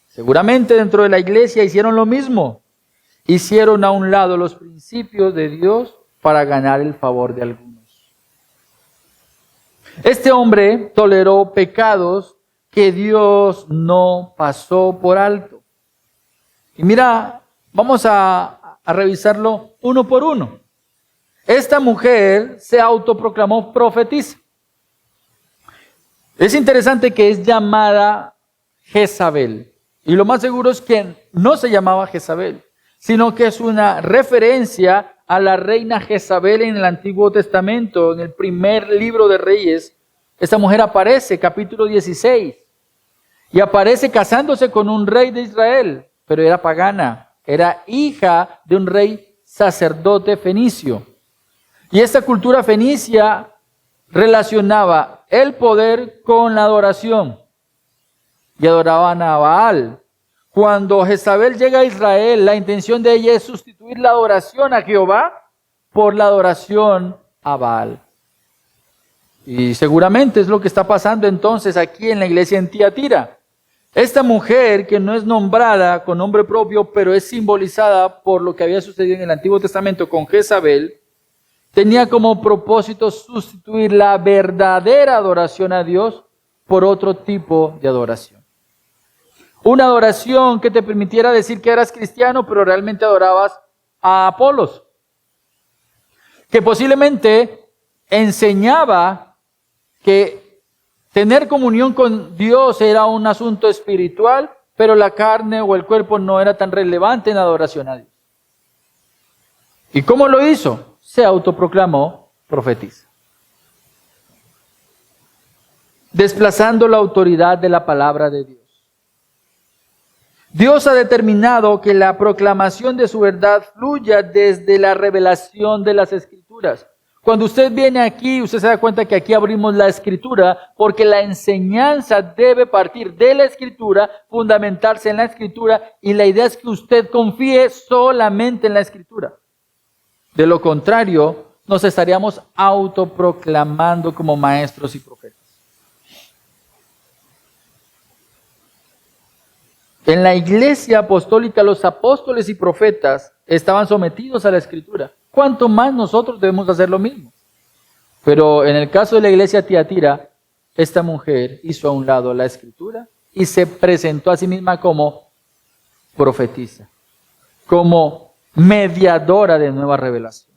Seguramente dentro de la iglesia hicieron lo mismo. Hicieron a un lado los principios de Dios para ganar el favor de algunos. Este hombre toleró pecados que Dios no pasó por alto. Y mira, vamos a revisarlo uno por uno. Esta mujer se autoproclamó profetisa. Es interesante que es llamada Jezabel. Y lo más seguro es que no se llamaba Jezabel, sino que es una referencia a la reina Jezabel en el Antiguo Testamento, en el primer libro de Reyes. Esta mujer aparece, capítulo 16, y aparece casándose con un rey de Israel, pero era pagana, era hija de un rey sacerdote fenicio. Y esta cultura fenicia relacionaba el poder con la adoración, y adoraban a Baal. Cuando Jezabel llega a Israel, la intención de ella es sustituir la adoración a Jehová por la adoración a Baal. Y seguramente es lo que está pasando entonces aquí en la iglesia en Tiatira. Esta mujer, que no es nombrada con nombre propio, pero es simbolizada por lo que había sucedido en el Antiguo Testamento con Jezabel, tenía como propósito sustituir la verdadera adoración a Dios por otro tipo de adoración. una adoración que te permitiera decir que eras cristiano, pero realmente adorabas a Apolos, que posiblemente enseñaba que tener comunión con Dios era un asunto espiritual, pero la carne o el cuerpo no era tan relevante en la adoración a Dios. ¿Y cómo lo hizo? Se autoproclamó profetisa, desplazando la autoridad de la palabra de Dios. Dios ha determinado que la proclamación de su verdad fluya desde la revelación de las Escrituras. Cuando usted viene aquí, usted se da cuenta que aquí abrimos la Escritura, porque la enseñanza debe partir de la Escritura, fundamentarse en la Escritura, y la idea es que usted confíe solamente en la Escritura. De lo contrario, nos estaríamos autoproclamando como maestros y profetas. En la iglesia apostólica, los apóstoles y profetas estaban sometidos a la Escritura. ¿Cuánto más nosotros debemos hacer lo mismo? Pero en el caso de la iglesia Tiatira, esta mujer hizo a un lado la Escritura y se presentó a sí misma como profetisa, como mediadora de nueva revelación.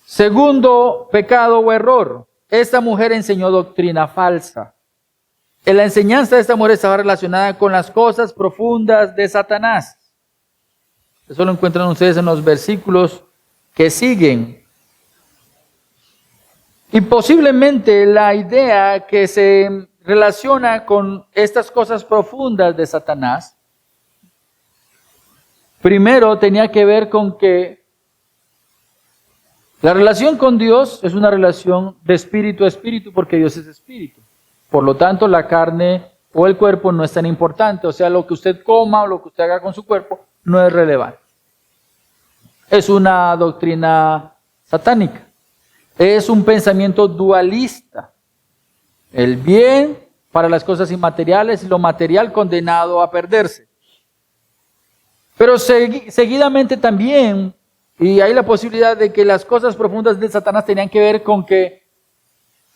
Segundo pecado o error, esta mujer enseñó doctrina falsa. La enseñanza de esta mujer estaba relacionada con las cosas profundas de Satanás. Eso lo encuentran ustedes en los versículos que siguen. Y posiblemente la idea que se relaciona con estas cosas profundas de Satanás, primero tenía que ver con que la relación con Dios es una relación de espíritu a espíritu, porque Dios es espíritu. Por lo tanto, la carne o el cuerpo no es tan importante. O sea, lo que usted coma o lo que usted haga con su cuerpo no es relevante. Es una doctrina satánica. Es un pensamiento dualista. El bien para las cosas inmateriales y lo material condenado a perderse. Pero seguidamente también, y hay la posibilidad de que las cosas profundas de Satanás tenían que ver con que,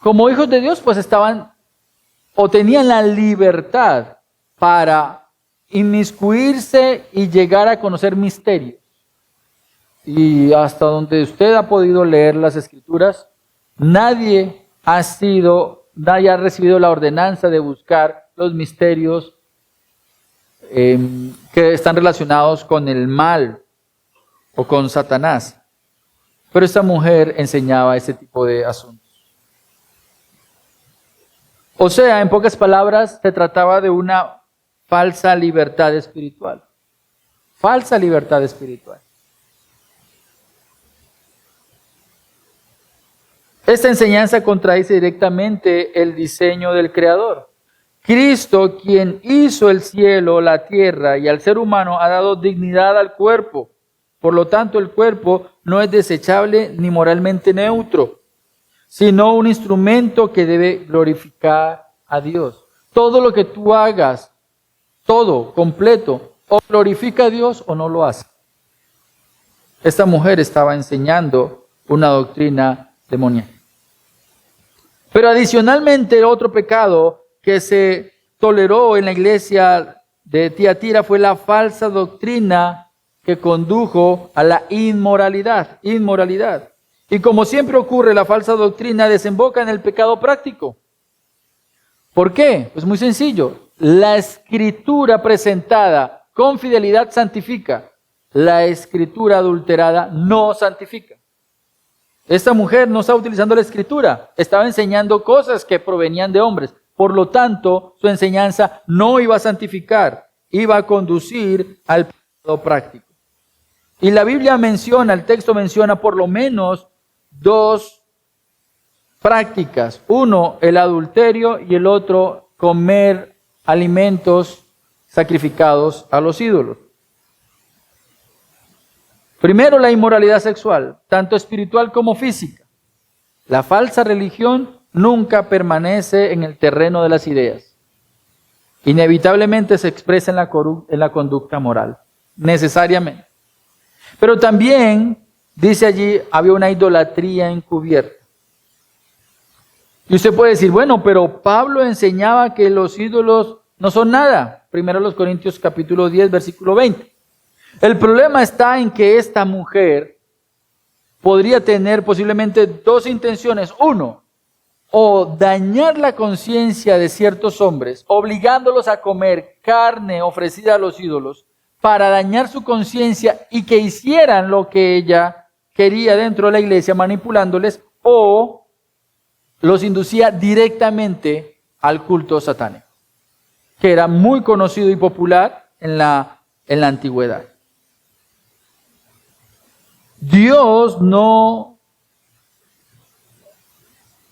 como hijos de Dios, pues estaban o tenían la libertad para inmiscuirse y llegar a conocer misterios. Y hasta donde usted ha podido leer las Escrituras, nadie ha recibido la ordenanza de buscar los misterios que están relacionados con el mal o con Satanás. Pero esta mujer enseñaba ese tipo de asuntos. O sea, en pocas palabras, se trataba de una falsa libertad espiritual. Falsa libertad espiritual. Esta enseñanza contradice directamente el diseño del Creador. Cristo, quien hizo el cielo, la tierra y al ser humano, ha dado dignidad al cuerpo. Por lo tanto, el cuerpo no es desechable ni moralmente neutro, sino un instrumento que debe glorificar a Dios. Todo lo que tú hagas, todo, completo, o glorifica a Dios o no lo hace. Esta mujer estaba enseñando una doctrina demoníaca. Pero adicionalmente, otro pecado que se toleró en la iglesia de Tiatira fue la falsa doctrina que condujo a la inmoralidad. Y como siempre ocurre, la falsa doctrina desemboca en el pecado práctico. ¿Por qué? Pues muy sencillo. La Escritura presentada con fidelidad santifica. La Escritura adulterada no santifica. Esta mujer no estaba utilizando la Escritura, estaba enseñando cosas que provenían de hombres. Por lo tanto, su enseñanza no iba a santificar, iba a conducir al pecado práctico. Y la Biblia menciona, el texto menciona por lo menos dos prácticas. Uno, el adulterio, y el otro, comer alimentos sacrificados a los ídolos. Primero, la inmoralidad sexual, tanto espiritual como física. La falsa religión nunca permanece en el terreno de las ideas. Inevitablemente se expresa en la conducta moral, necesariamente. Pero también, dice allí, había una idolatría encubierta. Y usted puede decir, bueno, pero Pablo enseñaba que los ídolos no son nada. Primero los Corintios capítulo 10, versículo 20. El problema está en que esta mujer podría tener posiblemente dos intenciones. Uno, o dañar la conciencia de ciertos hombres, obligándolos a comer carne ofrecida a los ídolos, para dañar su conciencia y que hicieran lo que ella quería dentro de la iglesia, manipulándoles, o los inducía directamente al culto satánico, que era muy conocido y popular en la antigüedad. Dios no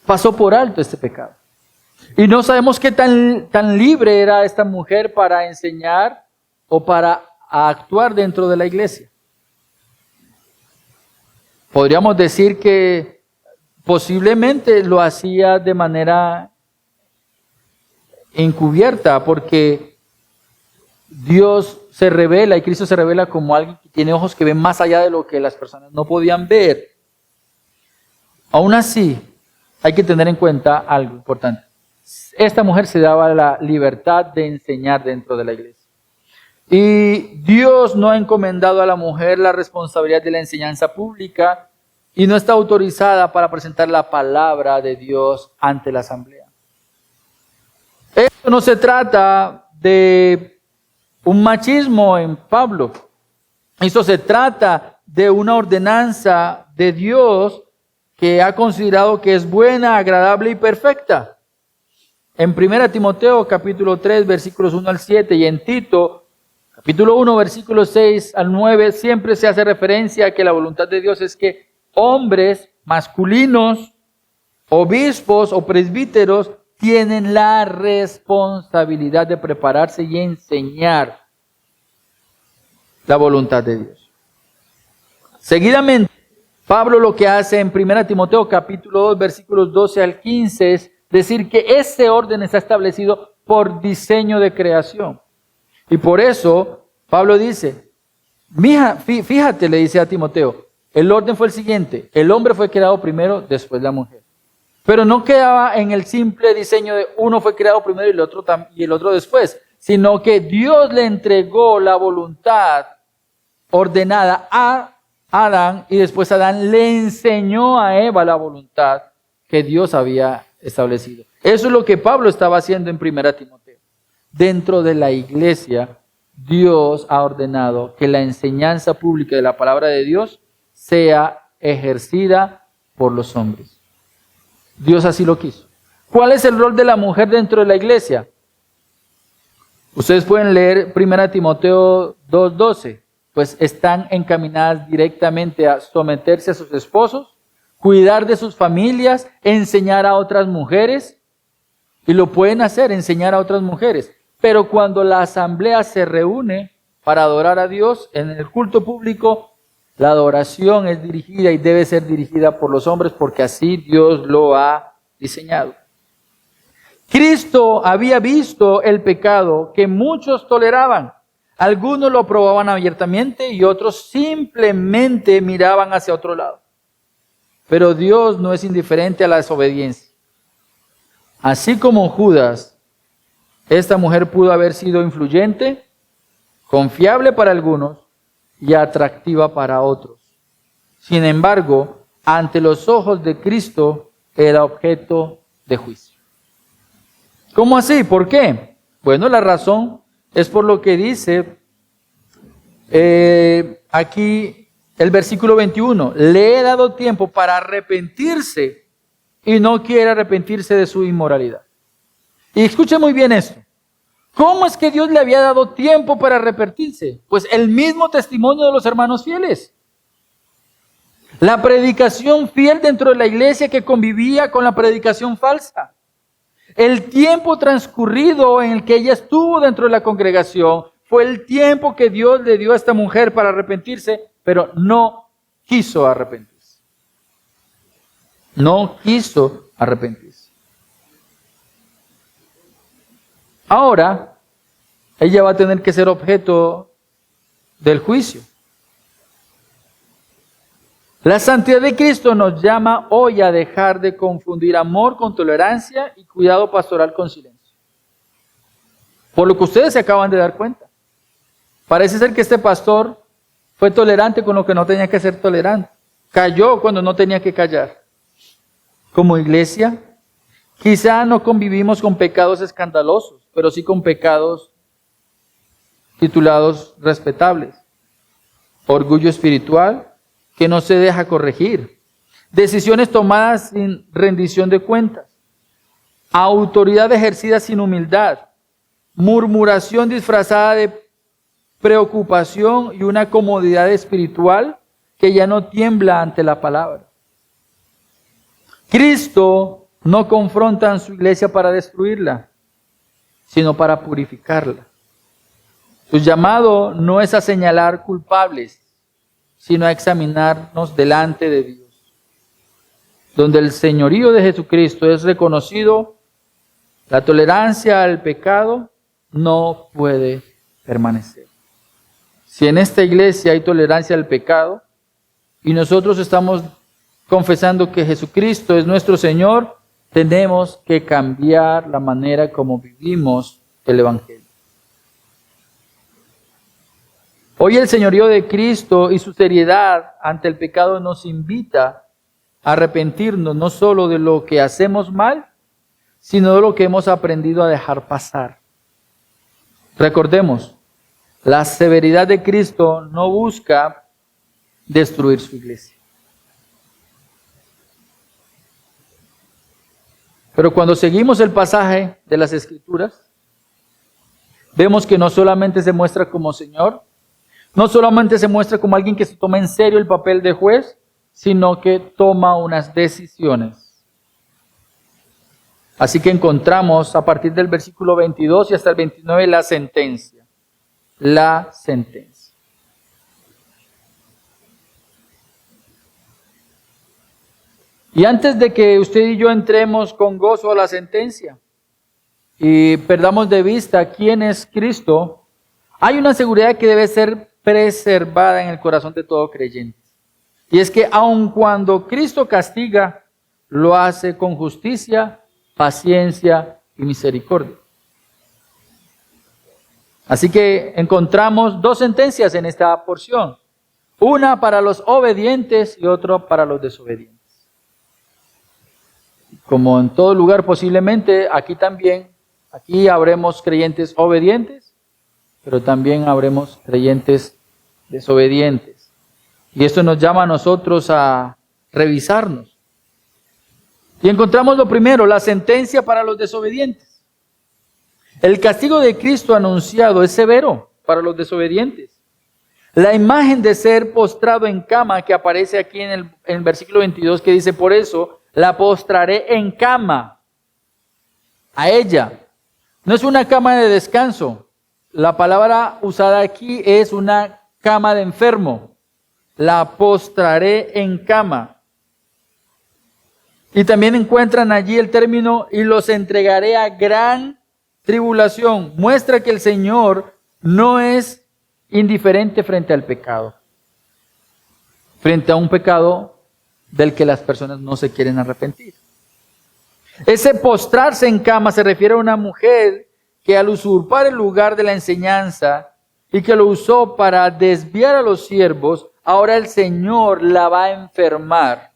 pasó por alto este pecado. Y no sabemos qué tan libre era esta mujer para enseñar o para actuar dentro de la iglesia. Podríamos decir que posiblemente lo hacía de manera encubierta, porque Dios se revela y Cristo se revela como alguien que tiene ojos que ven más allá de lo que las personas no podían ver. Aún así, hay que tener en cuenta algo importante. Esta mujer se daba la libertad de enseñar dentro de la iglesia. Y Dios no ha encomendado a la mujer la responsabilidad de la enseñanza pública y no está autorizada para presentar la palabra de Dios ante la asamblea. Esto no se trata de un machismo en Pablo. Esto se trata de una ordenanza de Dios que ha considerado que es buena, agradable y perfecta. En 1 Timoteo capítulo 3 versículos 1 al 7 y en Tito capítulo 1 versículos 6 al 9 siempre se hace referencia a que la voluntad de Dios es que hombres masculinos, obispos o presbíteros tienen la responsabilidad de prepararse y enseñar la voluntad de Dios. Seguidamente, Pablo lo que hace en 1 Timoteo capítulo 2 versículos 12 al 15 es decir que ese orden está establecido por diseño de creación. Y por eso Pablo dice, fíjate, le dice a Timoteo, el orden fue el siguiente, el hombre fue creado primero, después la mujer. Pero no quedaba en el simple diseño de uno fue creado primero y el otro después, sino que Dios le entregó la voluntad ordenada a Adán y después Adán le enseñó a Eva la voluntad que Dios había establecido. Eso es lo que Pablo estaba haciendo en 1 Timoteo. Dentro de la iglesia, Dios ha ordenado que la enseñanza pública de la palabra de Dios sea ejercida por los hombres. Dios así lo quiso. ¿Cuál es el rol de la mujer dentro de la iglesia? Ustedes pueden leer 1 Timoteo 2:12. Pues están encaminadas directamente a someterse a sus esposos, cuidar de sus familias, enseñar a otras mujeres. Y lo pueden hacer, enseñar a otras mujeres. Pero cuando la asamblea se reúne para adorar a Dios en el culto público, la adoración es dirigida y debe ser dirigida por los hombres porque así Dios lo ha diseñado. Cristo había visto el pecado que muchos toleraban. Algunos lo aprobaban abiertamente y otros simplemente miraban hacia otro lado. Pero Dios no es indiferente a la desobediencia. Así como Judas, esta mujer pudo haber sido influyente, confiable para algunos y atractiva para otros. Sin embargo, ante los ojos de Cristo era objeto de juicio. ¿Cómo así? ¿Por qué? Bueno, la razón es por lo que dice aquí el versículo 21. Le he dado tiempo para arrepentirse y no quiere arrepentirse de su inmoralidad. Y escuche muy bien esto. ¿Cómo es que Dios le había dado tiempo para arrepentirse? Pues el mismo testimonio de los hermanos fieles. La predicación fiel dentro de la iglesia que convivía con la predicación falsa. El tiempo transcurrido en el que ella estuvo dentro de la congregación fue el tiempo que Dios le dio a esta mujer para arrepentirse, pero no quiso arrepentirse. No quiso arrepentirse. Ahora, ella va a tener que ser objeto del juicio. La santidad de Cristo nos llama hoy a dejar de confundir amor con tolerancia y cuidado pastoral con silencio. por lo que ustedes se acaban de dar cuenta. Parece ser que este pastor fue tolerante con lo que no tenía que ser tolerante. Calló cuando no tenía que callar. Como iglesia, quizá no convivimos con pecados escandalosos, pero sí con pecados titulados respetables. Orgullo espiritual que no se deja corregir. Decisiones tomadas sin rendición de cuentas. Autoridad ejercida sin humildad. Murmuración disfrazada de preocupación y una comodidad espiritual que ya no tiembla ante la palabra. Cristo no confronta a su iglesia para destruirla, sino para purificarla. Su llamado no es a señalar culpables, sino a examinarnos delante de Dios. Donde el señorío de Jesucristo es reconocido, la tolerancia al pecado no puede permanecer. Si en esta iglesia hay tolerancia al pecado y nosotros estamos confesando que Jesucristo es nuestro Señor, tenemos que cambiar la manera como vivimos el Evangelio. Hoy el señorío de Cristo y su seriedad ante el pecado nos invita a arrepentirnos no solo de lo que hacemos mal, sino de lo que hemos aprendido a dejar pasar. Recordemos, la severidad de Cristo no busca destruir su iglesia. Pero cuando seguimos el pasaje de las Escrituras, vemos que no solamente se muestra como Señor, no solamente se muestra como alguien que se toma en serio el papel de juez, sino que toma unas decisiones. Así que encontramos a partir del versículo 22 y hasta el 29 la sentencia. La sentencia. Y antes de que usted y yo entremos con gozo a la sentencia y perdamos de vista quién es Cristo, hay una seguridad que debe ser preservada en el corazón de todo creyente. Y es que aun cuando Cristo castiga, lo hace con justicia, paciencia y misericordia. Así que encontramos dos sentencias en esta porción. Una para los obedientes y otra para los desobedientes. Como en todo lugar posiblemente, aquí también, aquí habremos creyentes obedientes, pero también habremos creyentes desobedientes. Y esto nos llama a nosotros a revisarnos. Y encontramos lo primero, la sentencia para los desobedientes. El castigo de Cristo anunciado es severo para los desobedientes. La imagen de ser postrado en cama que aparece aquí en el versículo 22 que dice, por eso la postraré en cama a ella. No es una cama de descanso. La palabra usada aquí es una cama de enfermo. La postraré en cama. Y también encuentran allí el término y los entregaré a gran tribulación. Muestra que el Señor no es indiferente frente al pecado. Frente a un pecado del que las personas no se quieren arrepentir. Ese postrarse en cama se refiere a una mujer que al usurpar el lugar de la enseñanza y que lo usó para desviar a los siervos, ahora el Señor la va a enfermar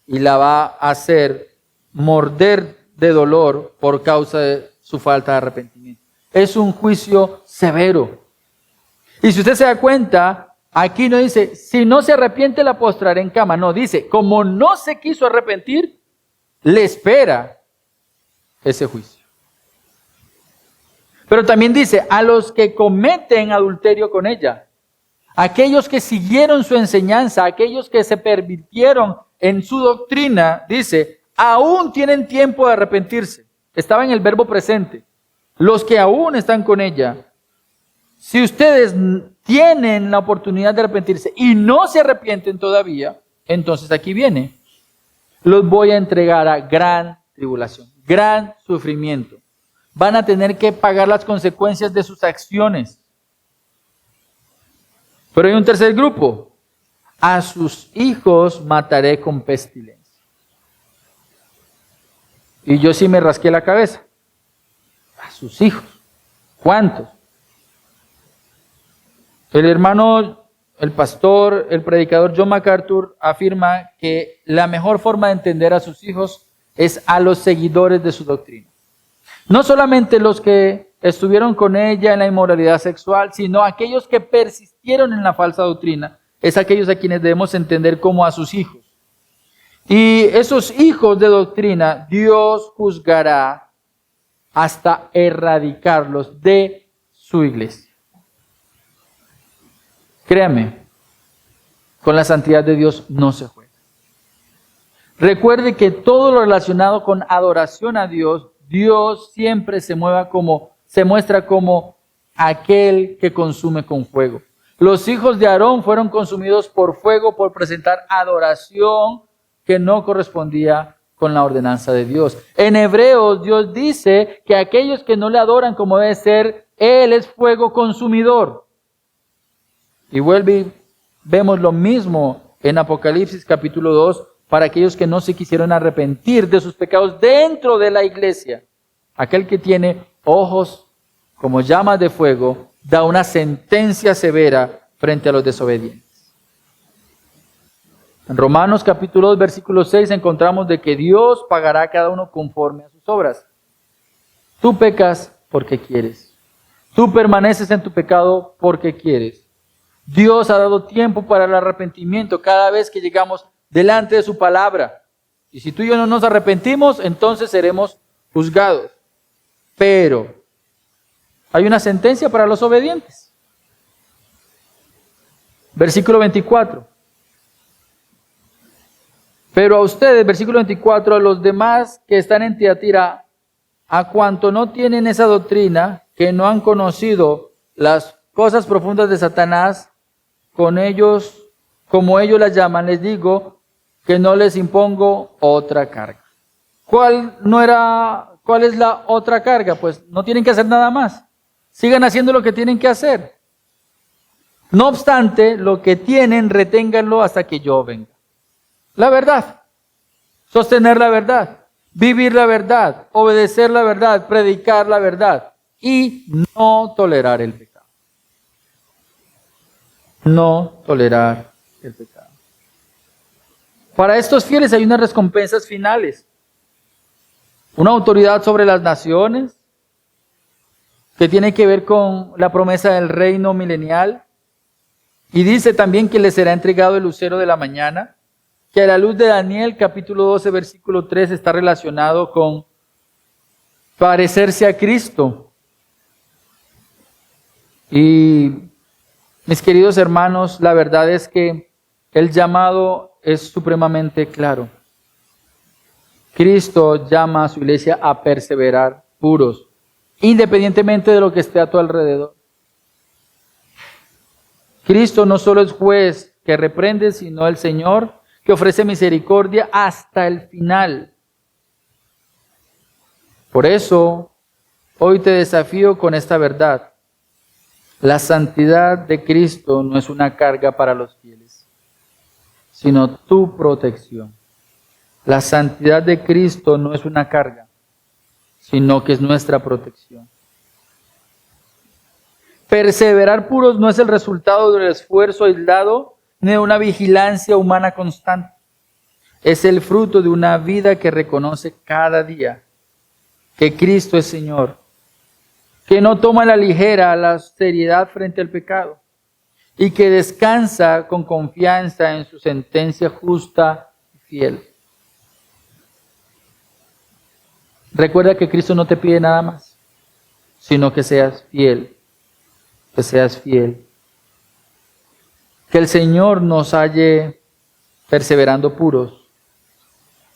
y la va a hacer morder de dolor por causa de su falta de arrepentimiento. Es un juicio severo. Y si usted se da cuenta, aquí no dice, si no se arrepiente la postraré en cama. No, dice, como no se quiso arrepentir, le espera ese juicio. Pero también dice, a los que cometen adulterio con ella, aquellos que siguieron su enseñanza, aquellos que se pervirtieron en su doctrina, dice, aún tienen tiempo de arrepentirse. Estaba en el verbo presente. Los que aún están con ella, si ustedes tienen la oportunidad de arrepentirse y no se arrepienten todavía, entonces aquí viene. Los voy a entregar a gran tribulación, gran sufrimiento. Van a tener que pagar las consecuencias de sus acciones. Pero hay un tercer grupo. A sus hijos mataré con pestilencia. Y yo sí me rasqué la cabeza. A sus hijos. ¿Cuántos? El hermano, el pastor, el predicador John MacArthur afirma que la mejor forma de entender a sus hijos es a los seguidores de su doctrina. No solamente los que estuvieron con ella en la inmoralidad sexual, sino aquellos que persistieron en la falsa doctrina. Es aquellos a quienes debemos entender como a sus hijos. Y esos hijos de doctrina, Dios juzgará hasta erradicarlos de su iglesia. Créame, con la santidad de Dios no se juega. Recuerde que todo lo relacionado con adoración a Dios, Dios siempre se muestra como aquel que consume con fuego. Los hijos de Aarón fueron consumidos por fuego por presentar adoración que no correspondía con la ordenanza de Dios. En Hebreos, Dios dice que aquellos que no le adoran como debe ser, Él es fuego consumidor. Y vemos lo mismo en Apocalipsis capítulo 2, para aquellos que no se quisieron arrepentir de sus pecados dentro de la iglesia. Aquel que tiene ojos como llamas de fuego, da una sentencia severa frente a los desobedientes. En Romanos capítulo 2, versículo 6 encontramos de que Dios pagará a cada uno conforme a sus obras. Tú pecas porque quieres. Tú permaneces en tu pecado porque quieres. Dios ha dado tiempo para el arrepentimiento cada vez que llegamos delante de su palabra. Y si tú y yo no nos arrepentimos, entonces seremos juzgados. Pero hay una sentencia para los obedientes. Versículo 24. Pero a ustedes, versículo 24, a los demás que están en Tiatira, a cuanto no tienen esa doctrina, que no han conocido las cosas profundas de Satanás, con ellos, como ellos las llaman, les digo que no les impongo otra carga. ¿Cuál es la otra carga? Pues no tienen que hacer nada más. Sigan haciendo lo que tienen que hacer. No obstante, lo que tienen, reténganlo hasta que yo venga. La verdad, sostener la verdad, vivir la verdad, obedecer la verdad, predicar la verdad y no tolerar el pecado. No tolerar el pecado. Para estos fieles hay unas recompensas finales. Una autoridad sobre las naciones, que tiene que ver con la promesa del reino milenial. Y dice también que les será entregado el lucero de la mañana, que a la luz de Daniel, capítulo 12, versículo 3, está relacionado con parecerse a Cristo. Y mis queridos hermanos, la verdad es que el llamado es supremamente claro. Cristo llama a su iglesia a perseverar puros, independientemente de lo que esté a tu alrededor. Cristo no solo es juez que reprende, sino el Señor que ofrece misericordia hasta el final. Por eso, hoy te desafío con esta verdad. La santidad de Cristo no es una carga para los fieles, sino tu protección. La santidad de Cristo no es una carga, sino que es nuestra protección. Perseverar puros no es el resultado del esfuerzo aislado ni de una vigilancia humana constante. Es el fruto de una vida que reconoce cada día que Cristo es Señor, que no toma a la ligera la seriedad frente al pecado y que descansa con confianza en su sentencia justa y fiel. Recuerda que Cristo no te pide nada más, sino que seas fiel, que seas fiel. Que el Señor nos halle perseverando puros,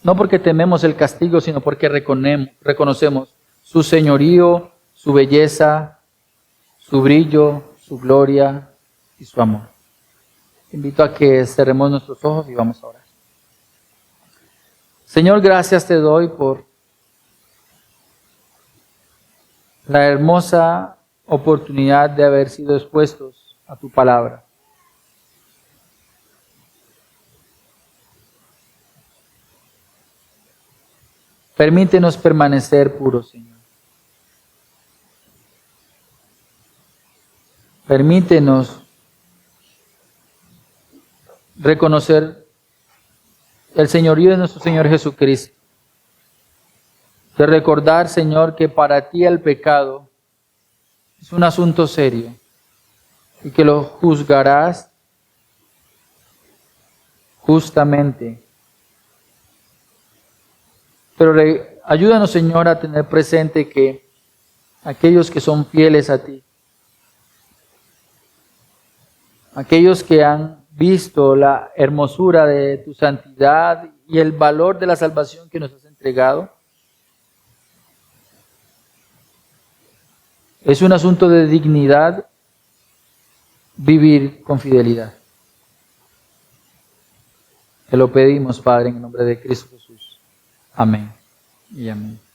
no porque tememos el castigo, sino porque reconocemos su señorío, su belleza, su brillo, su gloria y su amor. Te invito a que cerremos nuestros ojos y vamos a orar. Señor, gracias te doy por la hermosa oportunidad de haber sido expuestos a tu palabra. Permítenos permanecer puros, Señor. Permítenos reconocer el señorío de nuestro Señor Jesucristo. De recordar, Señor, que para ti el pecado es un asunto serio y que lo juzgarás justamente. Pero ayúdanos, Señor, a tener presente que aquellos que son fieles a ti, aquellos que han visto la hermosura de tu santidad y el valor de la salvación que nos has entregado, es un asunto de dignidad vivir con fidelidad. Te lo pedimos, Padre, en el nombre de Cristo Jesús. Amén y amén.